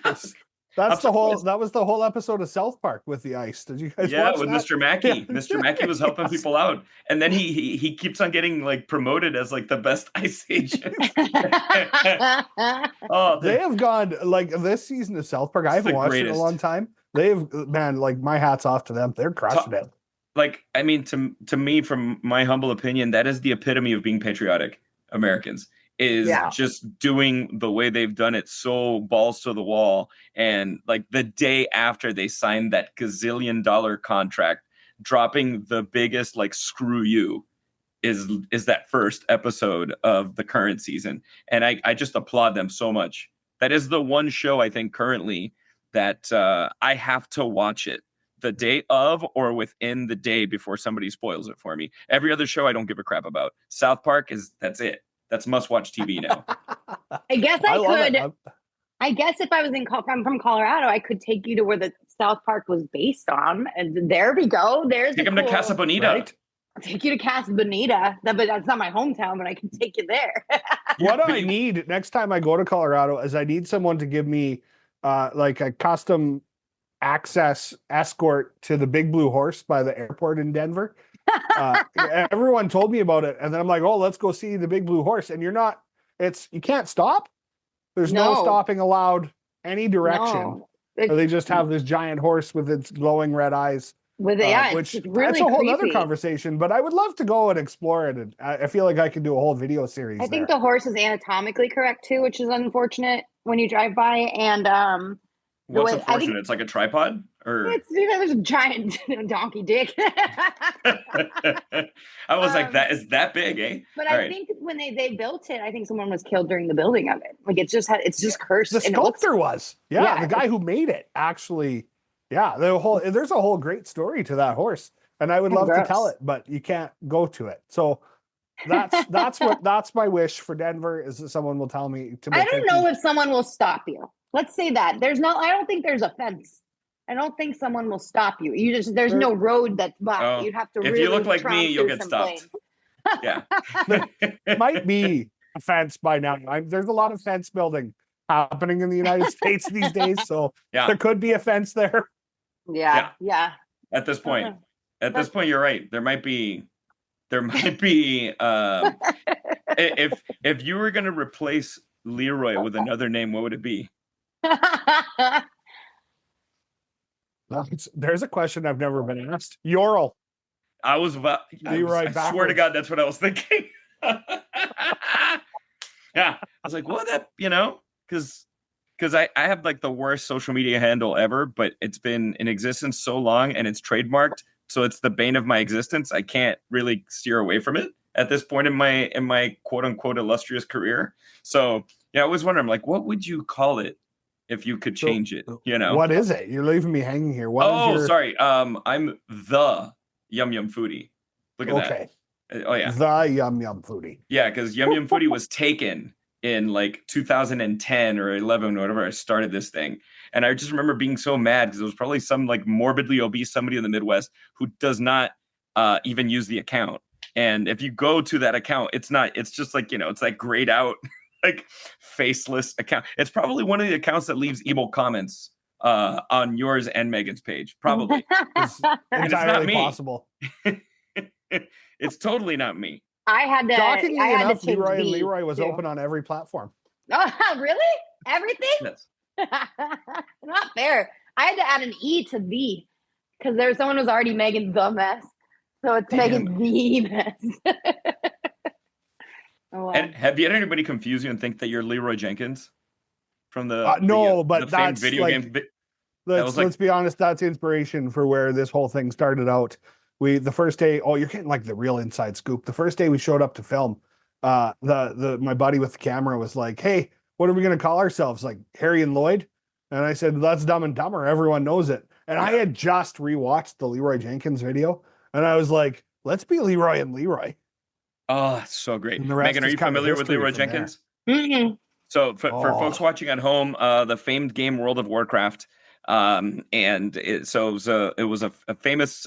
Speaker 3: That's
Speaker 1: I'm
Speaker 3: that's the whole.
Speaker 1: surprised.
Speaker 3: That was the whole episode of South Park with the ice. Did you guys
Speaker 1: Yeah,
Speaker 3: watch
Speaker 1: with
Speaker 3: that?
Speaker 1: Mr.
Speaker 3: Yeah.
Speaker 1: Mackey. Mr. Mackey was helping
Speaker 3: Yes.
Speaker 1: people out. And then he keeps on getting like promoted as like the best ice agent. Oh,
Speaker 3: They have gone like this season of South Park. I
Speaker 1: it's the
Speaker 3: haven't watched it in a long
Speaker 1: greatest.
Speaker 3: time. They've man, like my hat's off to them. They're crushing it.
Speaker 1: Like, I mean, to me, from my humble opinion, that is the epitome of being patriotic Americans, is
Speaker 2: Yeah.
Speaker 1: just doing the way they've done it, so balls to the wall. And like the day after they signed that gazillion-dollar contract dropping the biggest like screw you is that first episode of the current season. And I just applaud them so much. That is the one show I think currently that I have to watch it the day of or within the day before somebody spoils it for me. Every other show I don't give a crap about. South Park that's it. That's must-watch TV now.
Speaker 2: I guess I
Speaker 3: love
Speaker 2: could.
Speaker 3: it.
Speaker 2: I guess if I was from Colorado, I could take you to where the South Park was based on, and there we go. There's
Speaker 1: Take them to Casa Bonita.
Speaker 3: Right?
Speaker 2: I'll take you to Casa Bonita. But that's not my hometown, but I can take you there.
Speaker 3: What I need next time I go to Colorado is I need someone to give me like a custom access escort to the Big Blue Horse by the airport in Denver. Everyone told me about it, and then I'm like, oh, let's go see the Big Blue Horse. And you can't stop. There's no stopping allowed any direction. No. They just have this giant horse with its glowing red eyes. Which
Speaker 2: it's really
Speaker 3: that's a whole
Speaker 2: creepy.
Speaker 3: other conversation, but I would love to go and explore it. And I feel like I could do a whole video series.
Speaker 2: I think the horse is anatomically correct too, which is unfortunate when you drive by. And
Speaker 1: what's unfortunate? It's like a tripod, or
Speaker 2: there's a giant donkey dick.
Speaker 1: I was like, that is that big, eh?
Speaker 2: But I think when they built it, I think someone was killed during the building of it. Like it's just cursed.
Speaker 3: The sculptor was, the guy who made it actually. Yeah, there's a whole great story to that horse, and I would love to tell it, but you can't go to it. So that's my wish for Denver is that someone will tell me to.
Speaker 2: I don't know if someone will stop you. Let's say that I don't think there's a fence. I don't think someone will stop you. There's no road that's blocked. You'd have to.
Speaker 1: If you look like me, you'll get stopped. Yeah,
Speaker 3: there might be a fence by now. There's a lot of fence building happening in the United States these days, so there could be a fence there.
Speaker 2: Yeah.
Speaker 1: At this point, you're right. There might be. If you were going to replace Leroy with another name, what would it be?
Speaker 3: There's a question I've never been asked. Yorl.
Speaker 1: Leroy. I swear to God, that's what I was thinking. Yeah, I was like, well, because I have like the worst social media handle ever, but it's been in existence so long and it's trademarked, so it's the bane of my existence. I can't really steer away from it at this point in my quote unquote illustrious career. So I was wondering, like, what would you call it if you could change it?
Speaker 3: What is it? You're leaving me hanging here.
Speaker 1: Sorry. I'm the Yum Yum Foodie. Look at that. Oh yeah,
Speaker 3: the Yum Yum Foodie.
Speaker 1: Yeah, because Yum Yum Foodie was taken in like 2010 or 11 or whatever I started this thing. And I just remember being so mad because it was probably some like morbidly obese somebody in the Midwest who does not even use the account. And if you go to that account, it's just like, it's like grayed out, like faceless account. It's probably one of the accounts that leaves evil comments on yours and Megan's page. Probably.
Speaker 3: It's entirely possible.
Speaker 1: It's totally not me.
Speaker 3: Shockingly enough, Leroy was open on every platform.
Speaker 2: Oh, really? Everything?
Speaker 1: Yes.
Speaker 2: Not fair. I had to add an E to the because someone was already Megan the mess. So it's Megan the mess.
Speaker 1: Oh, wow. And have you had anybody confuse you and think that you're Leroy Jenkins from the
Speaker 3: famed
Speaker 1: video game?
Speaker 3: Let's be honest, that's inspiration for where this whole thing started out. The first day, you're getting like the real inside scoop. The first day we showed up to film, my buddy with the camera was like, "Hey, what are we gonna call ourselves? Like Harry and Lloyd?" And I said, "That's Dumb and Dumber. Everyone knows it." And I had just rewatched the Leroy Jenkins video, and I was like, "Let's be Leroy and Leroy."
Speaker 1: Oh, it's so great. Megan, are you familiar with Leroy Jenkins? Mm-hmm. So for folks watching at home, the famed game World of Warcraft, it was a famous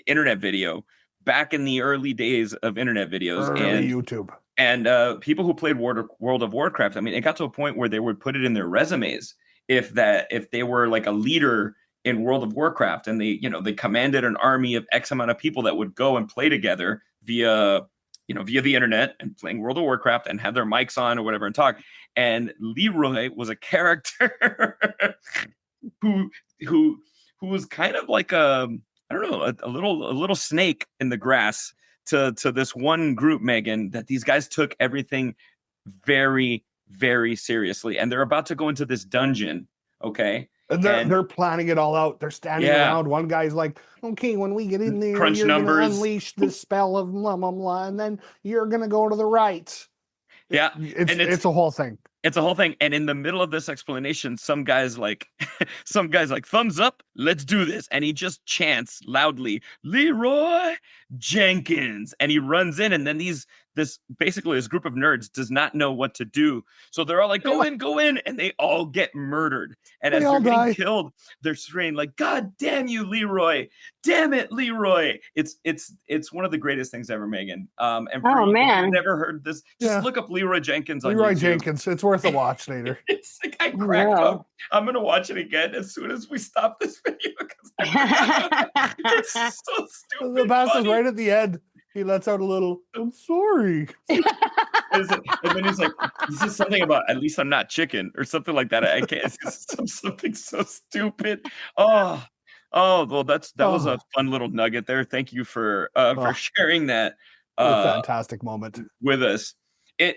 Speaker 1: internet video back in the early days of internet videos and
Speaker 3: YouTube.
Speaker 1: And people who played World of Warcraft, I mean, it got to a point where they would put it in their resumes if they were like a leader in World of Warcraft and they commanded an army of X amount of people that would go and play together via the internet and playing World of Warcraft and have their mics on or whatever and talk. And Leroy was a character who was kind of like a little snake in the grass to this one group, Megan, that these guys took everything very, very seriously. And they're about to go into this dungeon, okay?
Speaker 3: And they're planning it all out. They're standing around. One guy's like, okay, when we get in there,
Speaker 1: crunch
Speaker 3: you're going to
Speaker 1: numbers.
Speaker 3: unleash the spell of blah, blah, blah, and then you're going to go to the right.
Speaker 1: Yeah.
Speaker 3: It's a whole thing.
Speaker 1: It's a whole thing. And in the middle of this explanation, some guy's like, thumbs up, let's do this. And he just chants loudly, Leroy Jenkins. And he runs in, and then this group of nerds does not know what to do. So they're all like, go in. And they all get murdered. And as they're getting killed, they're screaming like, God damn you, Leroy. Damn it, Leroy. It's one of the greatest things ever, Megan. And for you who've never heard this, just look up Leroy Jenkins on
Speaker 3: Leroy
Speaker 1: YouTube.
Speaker 3: Jenkins. It's worth a watch later.
Speaker 1: It's like I cracked up. I'm gonna watch it again as soon as we stop this video because it's so stupid.
Speaker 3: The best is right at the end. He lets out a little, I'm sorry.
Speaker 1: And then he's like, he says something about, at least I'm not chicken or something like that. I can't, it's something so stupid. Oh, well, that was a fun little nugget there. Thank you for sharing that.
Speaker 3: A fantastic moment
Speaker 1: with us. I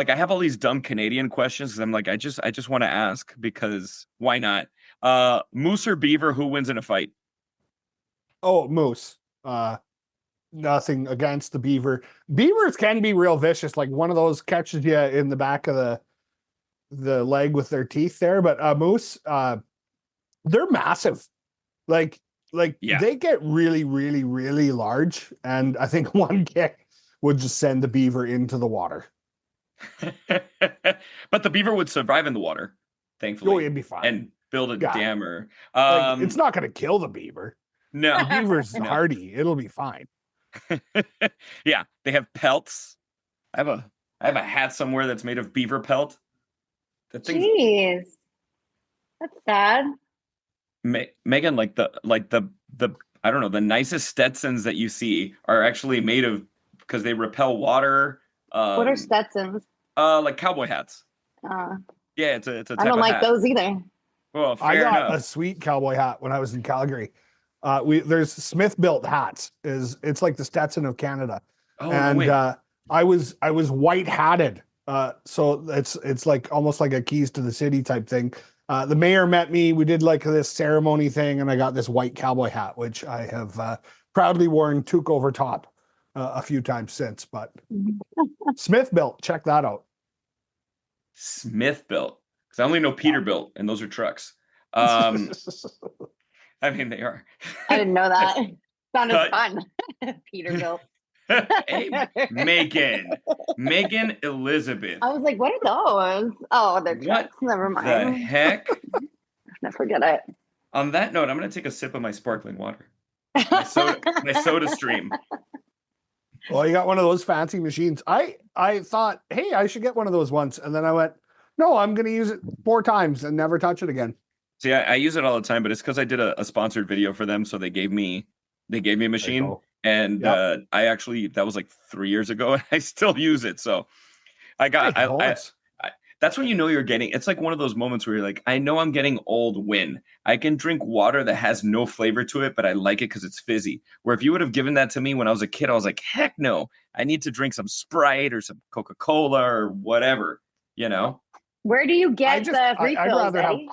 Speaker 1: have all these dumb Canadian questions because I'm like, I just want to ask because why not? Moose or beaver, who wins in a fight?
Speaker 3: Oh, moose. Nothing against the beaver. Beavers can be real vicious. Like one of those catches you in the back of the leg with their teeth there. But moose, they're massive. Like they get really, really, really large. And I think one kick would just send the beaver into the water.
Speaker 1: But the beaver would survive in the water, thankfully.
Speaker 3: Oh, it'd be fine.
Speaker 1: And build a dammer.
Speaker 3: It's not going to kill the beaver.
Speaker 1: No.
Speaker 3: The beaver's hardy. It'll be fine.
Speaker 1: Yeah, they have pelts. I have a hat somewhere that's made of beaver pelt.
Speaker 2: Jeez, that's sad.
Speaker 1: Megan, like the I don't know, the nicest Stetsons that you see are actually made of because they repel water.
Speaker 2: What are Stetsons?
Speaker 1: Like cowboy hats. Yeah, it's a type
Speaker 2: I don't
Speaker 1: of
Speaker 2: like
Speaker 1: hat.
Speaker 2: those either.
Speaker 1: Well,
Speaker 3: I got
Speaker 1: enough.
Speaker 3: a sweet cowboy hat when I was in Calgary. There's Smith built hats. It's like the Stetson of Canada.
Speaker 1: Oh,
Speaker 3: and I was white hatted. So it's like almost like a keys to the city type thing. The mayor met me. We did like this ceremony thing, and I got this white cowboy hat, which I have proudly worn toque over top a few times since. But Smith built, check that out.
Speaker 1: Smith built, because I only know Peterbilt, and those are trucks. I mean, they are.
Speaker 2: I didn't know that. Sounded fun. Peterbilt.
Speaker 1: Hey, Megan Elizabeth.
Speaker 2: I was like, what are those? Oh, they're trucks. Never mind.
Speaker 1: The heck?
Speaker 2: I forget it.
Speaker 1: On that note, I'm going to take a sip of my sparkling water. My soda stream.
Speaker 3: Well, you got one of those fancy machines. I thought, hey, I should get one of those once. And then I went, no, I'm going to use it 4 times and never touch it again.
Speaker 1: See, I use it all the time, but it's because I did a sponsored video for them. So they gave me a machine. And I actually, that was like 3 years ago, and I still use it. So that's when you know you're getting, it's like one of those moments where you're like, I know I'm getting old when I can drink water that has no flavor to it, but I like it because it's fizzy. Where if you would have given that to me when I was a kid, I was like, heck no, I need to drink some Sprite or some Coca-Cola or whatever, you know?
Speaker 2: Where do you get the refills, Eddie?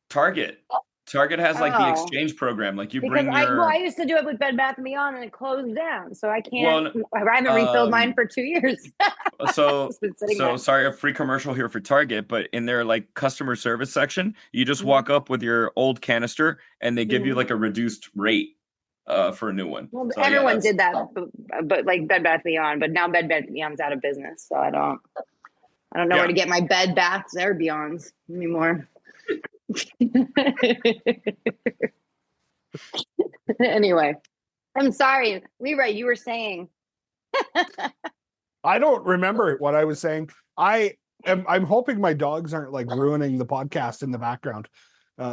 Speaker 1: Target. Target has like the exchange program. Like you bring your...
Speaker 2: I used to do it with Bed Bath & Beyond and it closed down. So I can't, I haven't refilled mine for 2 years.
Speaker 1: so sorry, a free commercial here for Target, but in their like customer service section, you just walk up with your old canister and they give you like a reduced rate for a new one.
Speaker 2: Well, so, everyone did that, but like Bed Bath & Beyond, but now Bed Bath & Beyond's out of business. So I don't know where to get my Bed Baths or Beyonds anymore. Anyway, I'm sorry, Leroy, you were saying.
Speaker 3: I don't remember what I was saying. I'm hoping my dogs aren't like ruining the podcast in the background.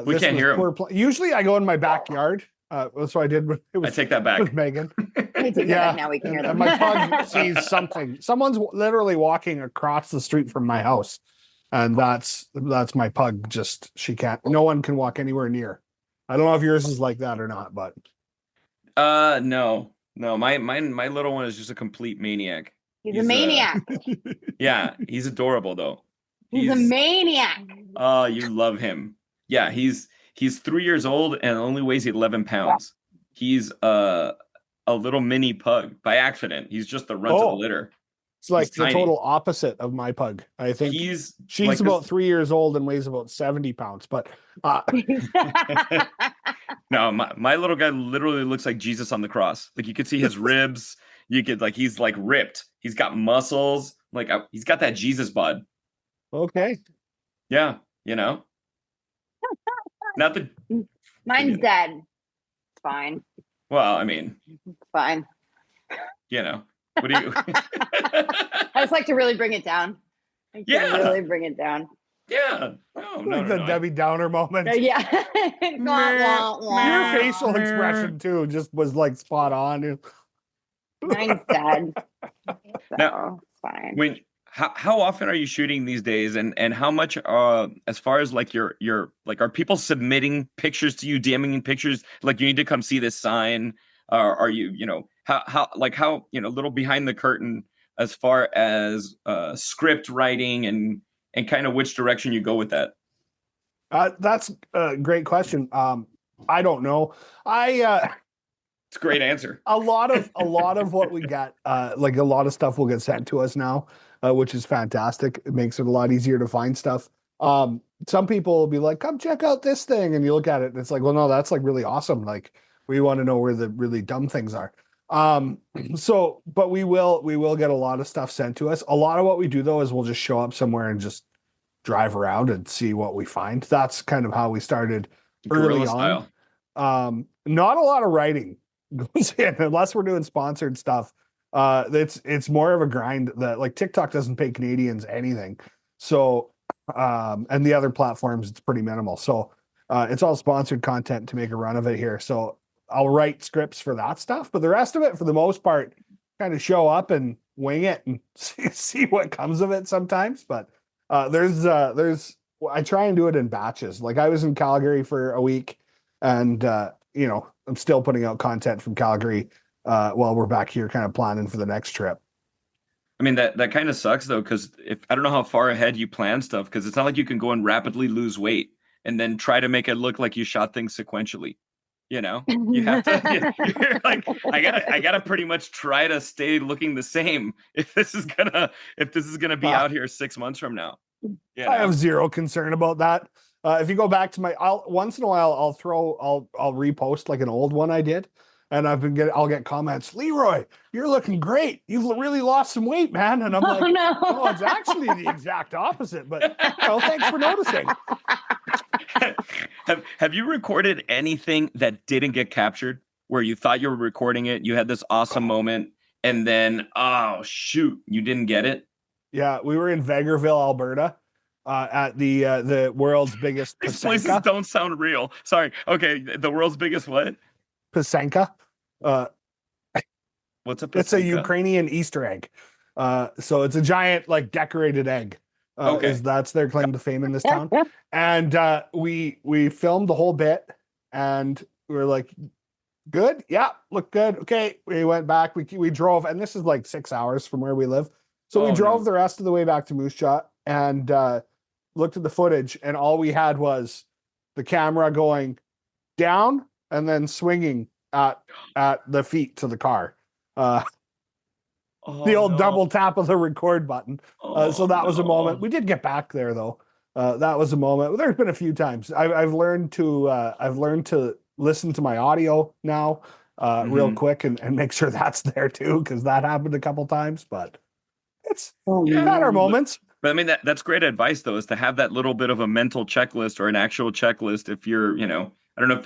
Speaker 1: We can't hear them.
Speaker 3: Usually I go in my backyard. That's what I did. I
Speaker 1: take that back.
Speaker 3: With Megan.
Speaker 2: Now we can hear them.
Speaker 3: My pug sees something. Someone's literally walking across the street from my house. And that's my pug. Just, no one can walk anywhere near. I don't know if yours is like that or not, but.
Speaker 1: No, my little one is just a complete maniac.
Speaker 2: He's a maniac.
Speaker 1: Yeah, he's adorable though.
Speaker 2: He's a maniac.
Speaker 1: Oh, you love him. Yeah, he's 3 years old and only weighs 11
Speaker 2: Wow.
Speaker 1: pounds. He's a little mini pug by accident. He's just the runt of the
Speaker 3: Oh,
Speaker 1: litter.
Speaker 3: it's
Speaker 1: He's
Speaker 3: like the
Speaker 1: tiny.
Speaker 3: total opposite of my pug. I think
Speaker 1: He's
Speaker 3: she's
Speaker 1: like this.
Speaker 3: about 3 years old and weighs about 70 pounds. But
Speaker 1: No, my little guy literally looks like Jesus on the cross. Like you could see his ribs. You could like he's like ripped. He's got muscles. Like he's got that Jesus bod.
Speaker 3: okay.
Speaker 1: Yeah, you know. Not the
Speaker 2: Mine's
Speaker 1: freaking.
Speaker 2: dead. It's fine.
Speaker 1: Well, I mean,
Speaker 2: It's fine.
Speaker 1: you know. What do you?
Speaker 2: I just like to really bring it down. I like to
Speaker 1: Yeah.
Speaker 2: really bring it down.
Speaker 1: Yeah. No, no,
Speaker 3: Like
Speaker 1: no,
Speaker 3: the
Speaker 1: no.
Speaker 3: Debbie Downer moment.
Speaker 2: Yeah. Wah, wah, wah.
Speaker 3: Your facial expression too just was like spot on.
Speaker 2: Mine's dead.
Speaker 1: Now,
Speaker 2: So it's fine.
Speaker 1: when how often are you shooting these days, and how much as far as like your like are people submitting pictures to you, DMing you pictures like you need to come see this sign? Are you how like how a little behind the curtain as far as script writing and kind of which direction you go with that?
Speaker 3: That's a great question. I don't know.
Speaker 1: It's a great answer.
Speaker 3: A lot of what we got, like a lot of stuff will get sent to us now, which is fantastic. It makes it a lot easier to find stuff. Some people will be like, come check out this thing. And you look at it and it's like, well, no, that's like really awesome. Like we want to know where the really dumb things are. But we will get a lot of stuff sent to us. A lot of what we do though, is we'll just show up somewhere and just drive around and see what we find. That's kind of how we started early
Speaker 1: Guerrilla style.
Speaker 3: on. Not a lot of writing goes in unless we're doing sponsored stuff. It's more of a grind that like TikTok doesn't pay Canadians anything. So and the other platforms it's pretty minimal. So it's all sponsored content to make a run of it here. So I'll write scripts for that stuff, but the rest of it for the most part kind of show up and wing it and see what comes of it sometimes. But there's I try and do it in batches. Like I was in Calgary for a week and I'm still putting out content from Calgary while we're back here kind of planning for the next trip.
Speaker 1: I mean, that kind of sucks though, because if I don't know how far ahead you plan stuff, because it's not like you can go and rapidly lose weight and then try to make it look like you shot things sequentially. You have to. You're like, I gotta pretty much try to stay looking the same if this is gonna be out here 6 months from now.
Speaker 3: I have zero concern about that. If you go back to once in a while, I'll repost like an old one I did. And I'll get comments, Leroy, you're looking great. You've really lost some weight, man. And I'm like, no, it's actually the exact opposite. But thanks for noticing.
Speaker 1: Have you recorded anything that didn't get captured where you thought you were recording it? You had this awesome moment and then, oh, shoot, you didn't get it?
Speaker 3: Yeah, we were in Vegreville, Alberta. At the world's biggest
Speaker 1: These places don't sound real. Sorry. Okay, the world's biggest what?
Speaker 3: Pasenka.
Speaker 1: What's a Pasenka?
Speaker 3: It's a Ukrainian Easter egg. So it's a giant like decorated egg.
Speaker 1: Okay.
Speaker 3: That's their claim to fame in this town. And we filmed the whole bit and we were like, good, yeah, look good. Okay. We went back, we drove, and this is like 6 hours from where we live. So we drove the rest of the way back to Moose Jaw and looked at the footage, and all we had was the camera going down and then swinging at the feet to the car. The old double tap of the record button. So that was a moment. We did get back there though. That was a moment. There's been a few times. I've learned to listen to my audio now real quick and make sure that's there too, because that happened a couple times. But it's got our moments.
Speaker 1: But I mean that's great advice though, is to have that little bit of a mental checklist or an actual checklist if you're, I don't know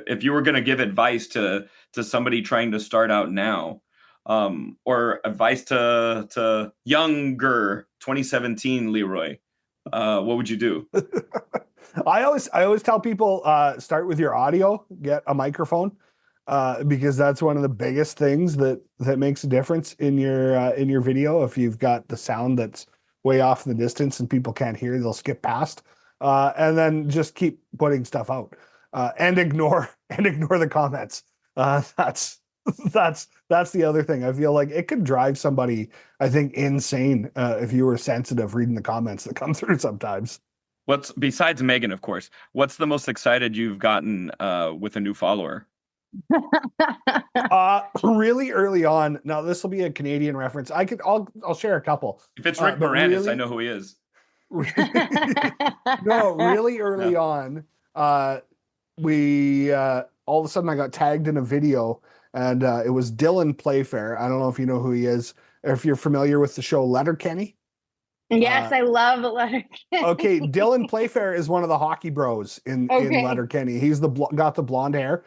Speaker 1: if you were going to give advice to somebody trying to start out now, or advice to younger 2017 Leroy, what would you do?
Speaker 3: I always tell people start with your audio, get a microphone, because that's one of the biggest things that makes a difference in your video. If you've got the sound that's way off in the distance and people can't hear, they'll skip past, and then just keep putting stuff out. And ignore the comments. That's the other thing. I feel like it could drive somebody, I think, insane if you were sensitive reading the comments that come through sometimes.
Speaker 1: What's besides Megan, of course, what's the most excited you've gotten with a new follower?
Speaker 3: Really early on. Now this will be a Canadian reference. I'll share a couple.
Speaker 1: If it's Rick
Speaker 3: But
Speaker 1: Moranis, I know who he is.
Speaker 3: No, really early on, we all of a sudden I got tagged in a video, and it was Dylan Playfair. I don't know if you know who he is, or if you're familiar with the show Letterkenny.
Speaker 2: Yes, I love Letterkenny.
Speaker 3: Okay, Dylan Playfair is one of the hockey bros in Letterkenny. He's got the blonde hair.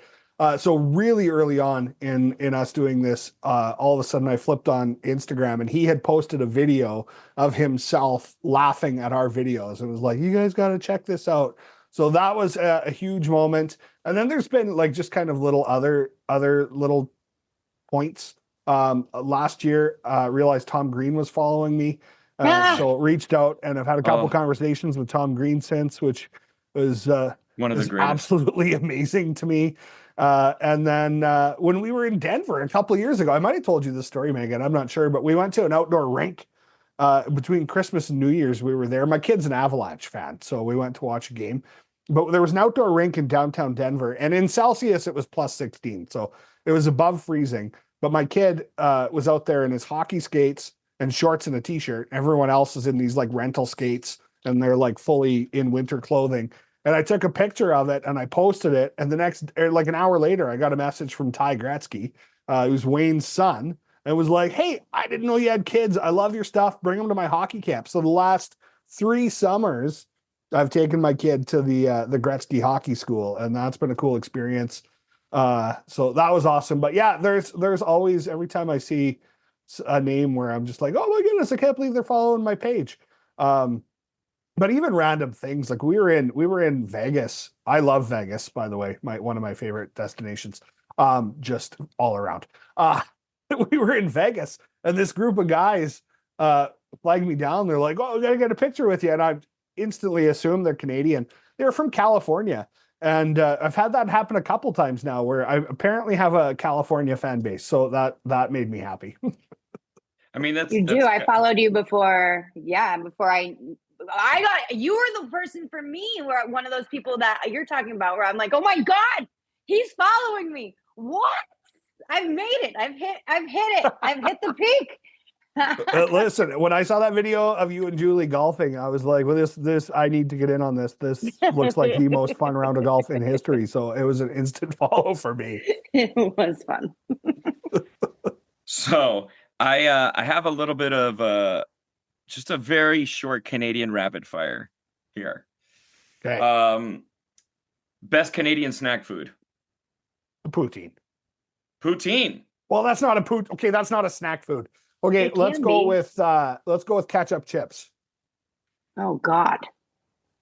Speaker 3: So really early on in us doing this, all of a sudden I flipped on Instagram, and he had posted a video of himself laughing at our videos. It was like, you guys got to check this out. So that was a huge moment. And then there's been like just kind of little other little points. Last year, realized Tom Green was following me. So reached out, and I've had a couple conversations with Tom Green since, which was
Speaker 1: one of the greatest.
Speaker 3: Absolutely amazing to me. And then when we were in Denver a couple of years ago, I might have told you this story, Megan, I'm not sure, but we went to an outdoor rink between Christmas and New Year's. We were there. My kid's an Avalanche fan, so we went to watch a game. But there was an outdoor rink in downtown Denver, and in Celsius it was plus 16, so it was above freezing. But my kid was out there in his hockey skates and shorts and a t-shirt. Everyone else is in these like rental skates, and they're like fully in winter clothing. And I took a picture of it and I posted it. And like an hour later, I got a message from Ty Gretzky, who's Wayne's son, and was like, "Hey, I didn't know you had kids. I love your stuff. Bring them to my hockey camp." So the last 3 summers, I've taken my kid to the Gretzky hockey school, and that's been a cool experience. So that was awesome. But yeah, there's always, every time I see a name where I'm just like, oh my goodness, I can't believe they're following my page. But even random things, like we were in Vegas. I love Vegas, by the way, one of my favorite destinations, just all around. We were in Vegas, and this group of guys flagged me down. They're like, "Oh, I gotta get a picture with you," and I instantly assumed they're Canadian. They're from California, and I've had that happen a couple times now, where I apparently have a California fan base. So that made me happy.
Speaker 1: I mean, that's
Speaker 2: I followed you before. Yeah, before I got, you were the person for me, where one of those people that you're talking about, where I'm like, oh my God, he's following me. What? I've made it. I've hit it. I've hit the peak.
Speaker 3: Listen, when I saw that video of you and Julie golfing, I was like, well, this, I need to get in on this. This looks like the most fun round of golf in history. So it was an instant follow for me.
Speaker 2: It was fun.
Speaker 1: So I have a little bit of just a very short Canadian rapid fire here.
Speaker 3: Okay.
Speaker 1: Best Canadian snack food.
Speaker 3: Poutine.
Speaker 1: Poutine.
Speaker 3: Well, that's not a okay, that's not a snack food. Okay, let's go with ketchup chips.
Speaker 2: Oh God.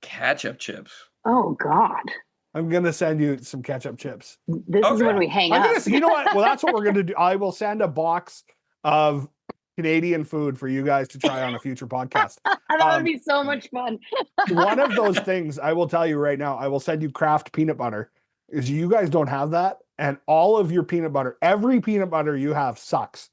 Speaker 1: Ketchup chips.
Speaker 2: Oh God.
Speaker 3: I'm gonna send you some ketchup chips.
Speaker 2: This is when we hang up.
Speaker 3: You know what? Well, that's what we're gonna do. I will send a box of Canadian food for you guys to try on a future podcast.
Speaker 2: That would be so much fun.
Speaker 3: One of those things, I will tell you right now, I will send you Kraft peanut butter, is you guys don't have that, and all of your peanut butter, every peanut butter you have sucks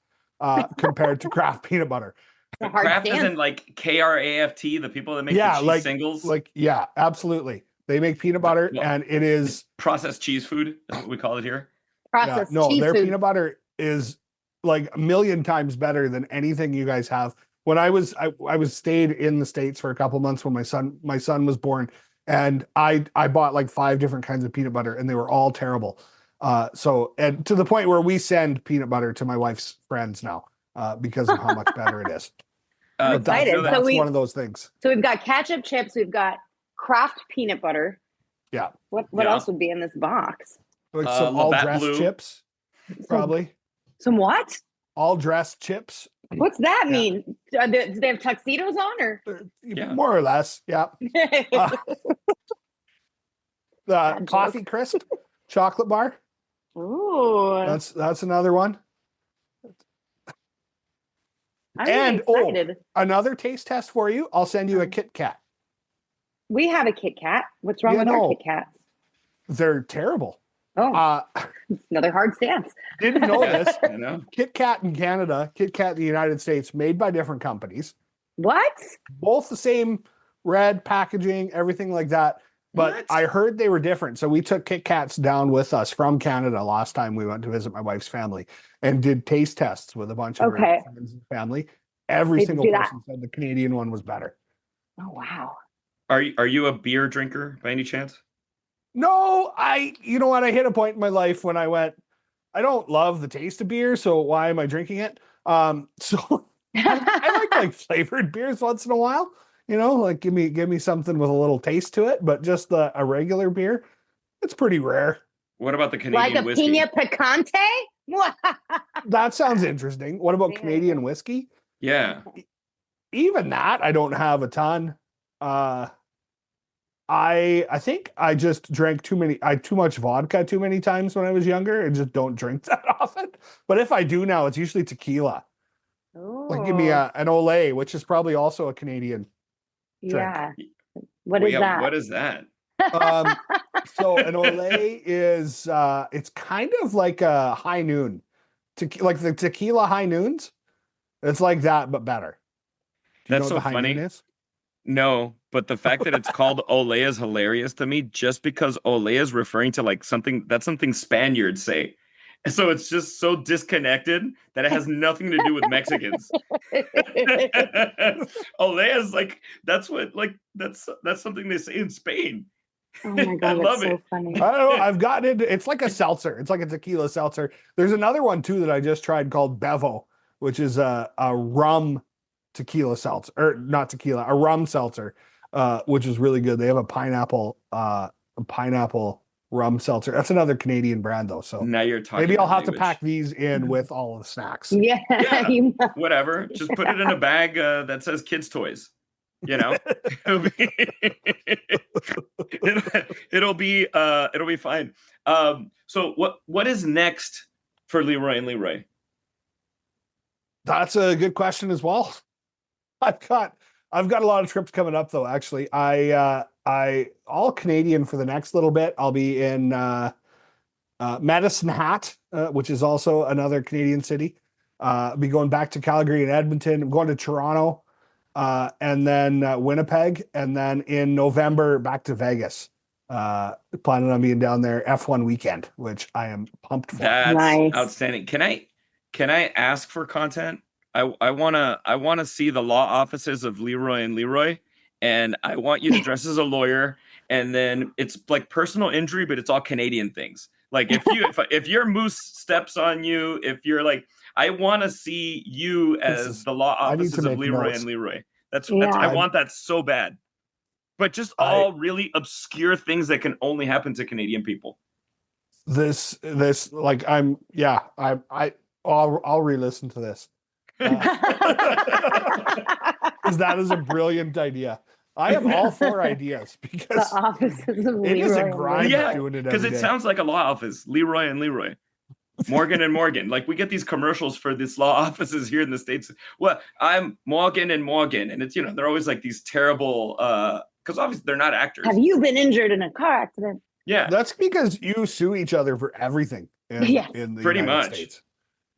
Speaker 3: compared to Kraft peanut butter.
Speaker 1: Kraft isn't like KRAFT, the people that make the cheese singles?
Speaker 3: Yeah, absolutely. They make peanut butter, and it is
Speaker 1: processed cheese food. That's what we call it here.
Speaker 2: Processed cheese
Speaker 3: their
Speaker 2: food.
Speaker 3: Peanut butter is like a million times better than anything you guys have. When I was stayed in the States for a couple months when my son was born, and I bought like 5 different kinds of peanut butter, and they were all terrible. And to the point where we send peanut butter to my wife's friends now because of how much better it is.
Speaker 2: I'm excited.
Speaker 3: That's one of those things.
Speaker 2: So we've got ketchup chips, we've got Kraft peanut butter.
Speaker 3: Yeah.
Speaker 2: What else would be in this box?
Speaker 3: Like some all-dressed chips, probably.
Speaker 2: Some what?
Speaker 3: All-dressed chips.
Speaker 2: What's that mean? Do they have tuxedos on, or?
Speaker 3: More or less, yeah. The coffee crisp chocolate bar.
Speaker 2: Ooh.
Speaker 3: That's another one.
Speaker 2: I'm excited.
Speaker 3: Another taste test for you. I'll send you a Kit Kat.
Speaker 2: We have a Kit Kat. What's wrong with our Kit Kats?
Speaker 3: They're terrible.
Speaker 2: Oh, another hard stance.
Speaker 3: Didn't know this.
Speaker 1: I know.
Speaker 3: Kit Kat in Canada, Kit Kat in the United States, made by different companies.
Speaker 2: What?
Speaker 3: Both the same red packaging, everything like that. But
Speaker 1: What?
Speaker 3: I heard they were different. So we took Kit Kats down with us from Canada last time we went to visit my wife's family and did taste tests with a bunch of her
Speaker 2: Okay.
Speaker 3: friends and family. Every
Speaker 2: They
Speaker 3: single
Speaker 2: do that.
Speaker 3: person said the Canadian one was better.
Speaker 2: Oh wow.
Speaker 1: Are you a beer drinker by any chance?
Speaker 3: No, you know what? I hit a point in my life when I went, I don't love the taste of beer, so why am I drinking it? So I like flavored beers once in a while. Like give me something with a little taste to it, but just a regular beer, it's pretty rare.
Speaker 1: What about the
Speaker 2: Like
Speaker 1: Canadian
Speaker 2: a
Speaker 1: whiskey?
Speaker 2: pina picante?
Speaker 3: That sounds interesting. What about
Speaker 2: There you
Speaker 3: Canadian
Speaker 2: go.
Speaker 3: whiskey?
Speaker 1: Yeah.
Speaker 3: Even that, I don't have a ton. I think I just drank too much vodka too many times when I was younger and just don't drink that often. But if I do now, it's usually tequila. Like give me
Speaker 2: Oh,
Speaker 3: an Olay, which is probably also a Canadian drink.
Speaker 2: yeah. What
Speaker 1: Well,
Speaker 2: is
Speaker 1: yeah,
Speaker 2: that?
Speaker 1: what is that?
Speaker 3: So an Olay is it's kind of like a high noon, like the tequila high noons. It's like that, but better. Do you know
Speaker 1: That's
Speaker 3: what
Speaker 1: so
Speaker 3: the high noon
Speaker 1: funny.
Speaker 3: is?
Speaker 1: No, but the fact that it's called Olay is hilarious to me just because Olay is referring to like something Spaniards say. And so it's just so disconnected that it has nothing to do with Mexicans. Olay is like that's something they say in Spain.
Speaker 2: Oh my
Speaker 1: I
Speaker 2: God, that's
Speaker 1: love it.
Speaker 2: so funny.
Speaker 3: I don't know. I've gotten into it's like a seltzer. It's like a tequila seltzer. There's another one too that I just tried called Bevo, which is a rum tequila seltzer, or not tequila, a rum seltzer, which is really good. They have a pineapple rum seltzer. That's another Canadian brand though. So
Speaker 1: Now you're talking
Speaker 3: maybe
Speaker 1: my
Speaker 3: I'll have to pack
Speaker 1: language.
Speaker 3: these in with all of the snacks.
Speaker 2: Yeah.
Speaker 1: Yeah,
Speaker 2: you-
Speaker 1: whatever. Just put it in a bag that says kids' toys. It'll be it'll be fine. So what is next for Leroy and Leroy?
Speaker 3: That's a good question as well. I've got a lot of trips coming up though. Actually, I all Canadian for the next little bit. I'll be in Medicine Hat, which is also another Canadian city. I'll be going back to Calgary and Edmonton. I'm going to Toronto, and then Winnipeg, and then in November back to Vegas. Planning on being down there F1 weekend, which I am pumped for.
Speaker 1: That's
Speaker 2: Nice.
Speaker 1: outstanding. Can I ask for content? I wanna see the law offices of Leroy and Leroy, and I want you to dress as a lawyer, and then it's like personal injury, but it's all Canadian things. Like if your moose steps on you, if you're like, I want to see you as the law
Speaker 3: I need to
Speaker 1: offices of
Speaker 3: make
Speaker 1: Leroy
Speaker 3: notes.
Speaker 1: and Leroy. That's
Speaker 2: Yeah.
Speaker 1: I want that so bad. But just all really obscure things that can only happen to Canadian people.
Speaker 3: This like I'll re-listen to this. Because that is a brilliant idea. I have all four ideas
Speaker 2: The
Speaker 3: because
Speaker 2: offices of
Speaker 3: it is a
Speaker 2: Leroy and
Speaker 3: grind
Speaker 2: Leroy.
Speaker 3: doing it
Speaker 1: Because
Speaker 3: every
Speaker 1: it
Speaker 3: day.
Speaker 1: sounds like a law office, Leroy and Leroy. Morgan and Morgan. Like we get these commercials for this law offices here in the States. Well, I'm Morgan and Morgan. And it's, they're always like these terrible, because obviously they're not actors.
Speaker 2: Have you been injured in a car accident?
Speaker 1: Yeah.
Speaker 3: That's because you sue each other for everything
Speaker 2: Yes.
Speaker 3: in the
Speaker 1: Pretty
Speaker 3: United
Speaker 1: much.
Speaker 3: States.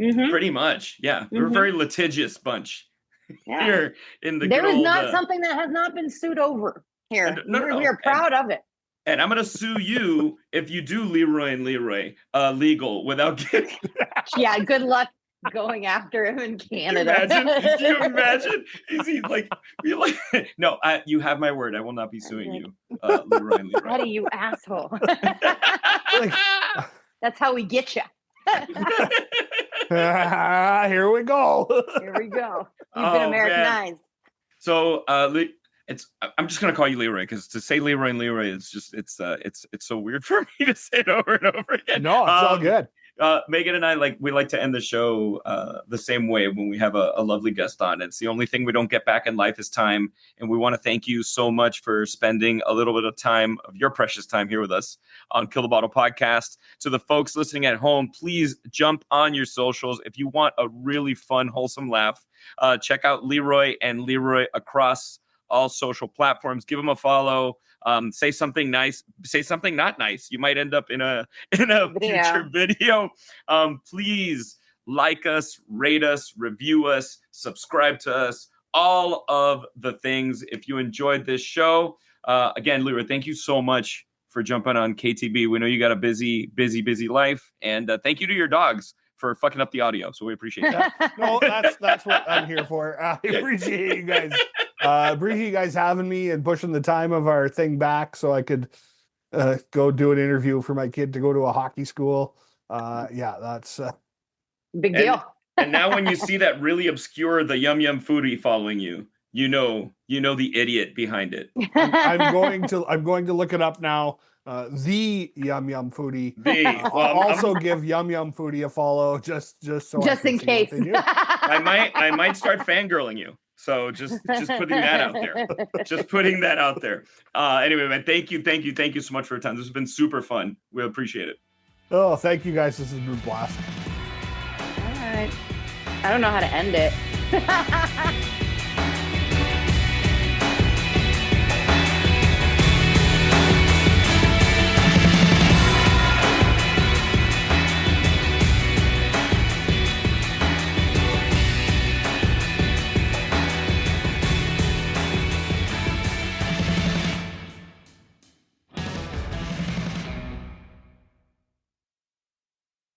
Speaker 2: Mm-hmm.
Speaker 1: Pretty much. Yeah. We're a very litigious bunch
Speaker 2: Yeah.
Speaker 1: here in the
Speaker 2: There
Speaker 1: good
Speaker 2: is
Speaker 1: old,
Speaker 2: not something that has not been sued over here.
Speaker 1: And- no, no,
Speaker 2: We are proud of it.
Speaker 1: And I'm going to sue you if you do Leroy and Leroy legal without getting.
Speaker 2: Yeah, good luck going after him in Canada.
Speaker 1: Do you imagine? Is he like, no, you have my word. I will not be suing you, Leroy and Leroy.
Speaker 2: Eddie, you asshole.
Speaker 3: Like,
Speaker 2: That's how we get you.
Speaker 3: here we go.
Speaker 2: Here we go. You've
Speaker 1: Oh,
Speaker 2: been
Speaker 1: man.
Speaker 2: Americanized.
Speaker 1: So I'm just gonna call you Leroy because to say Leroy and Leroy is just it's so weird for me to say it over and over again.
Speaker 3: No, it's all good.
Speaker 1: Megan and I we like to end the show the same way when we have a lovely guest on. It's the only thing we don't get back in life is time, and we want to thank you so much for spending a little bit of time of your precious time here with us on Kill the Bottle Podcast. To the folks listening at home, please jump on your socials if you want a really fun, wholesome laugh. Check out Leroy and Leroy across all social platforms. Give them a follow. Say something nice. Say something not nice. You might end up in a future video. Please like us, rate us, review us, subscribe to us, all of the things. If you enjoyed this show, again, Leroy, thank you so much for jumping on KTB. We know you got a busy life, and thank you to your dogs for fucking up the audio. So we appreciate that.
Speaker 3: No, that's what I'm here for. I appreciate you guys. Appreciate you guys having me and pushing the time of our thing back so I could go do an interview for my kid to go to a hockey school. Yeah, that's
Speaker 2: big deal.
Speaker 1: And now when you see that really obscure the Yum Yum Foodie following you, you know the idiot behind it.
Speaker 3: I'm going to look it up now. The Yum Yum Foodie.
Speaker 1: Well,
Speaker 3: also give Yum Yum Foodie a follow just so
Speaker 2: just in case.
Speaker 1: I might start fangirling you. So just putting that out there. Just putting that out there. Anyway, man, thank you so much for your time. This has been super fun. We appreciate it.
Speaker 3: Oh, thank you guys. This has been a blast.
Speaker 2: All right. I don't know how to end it.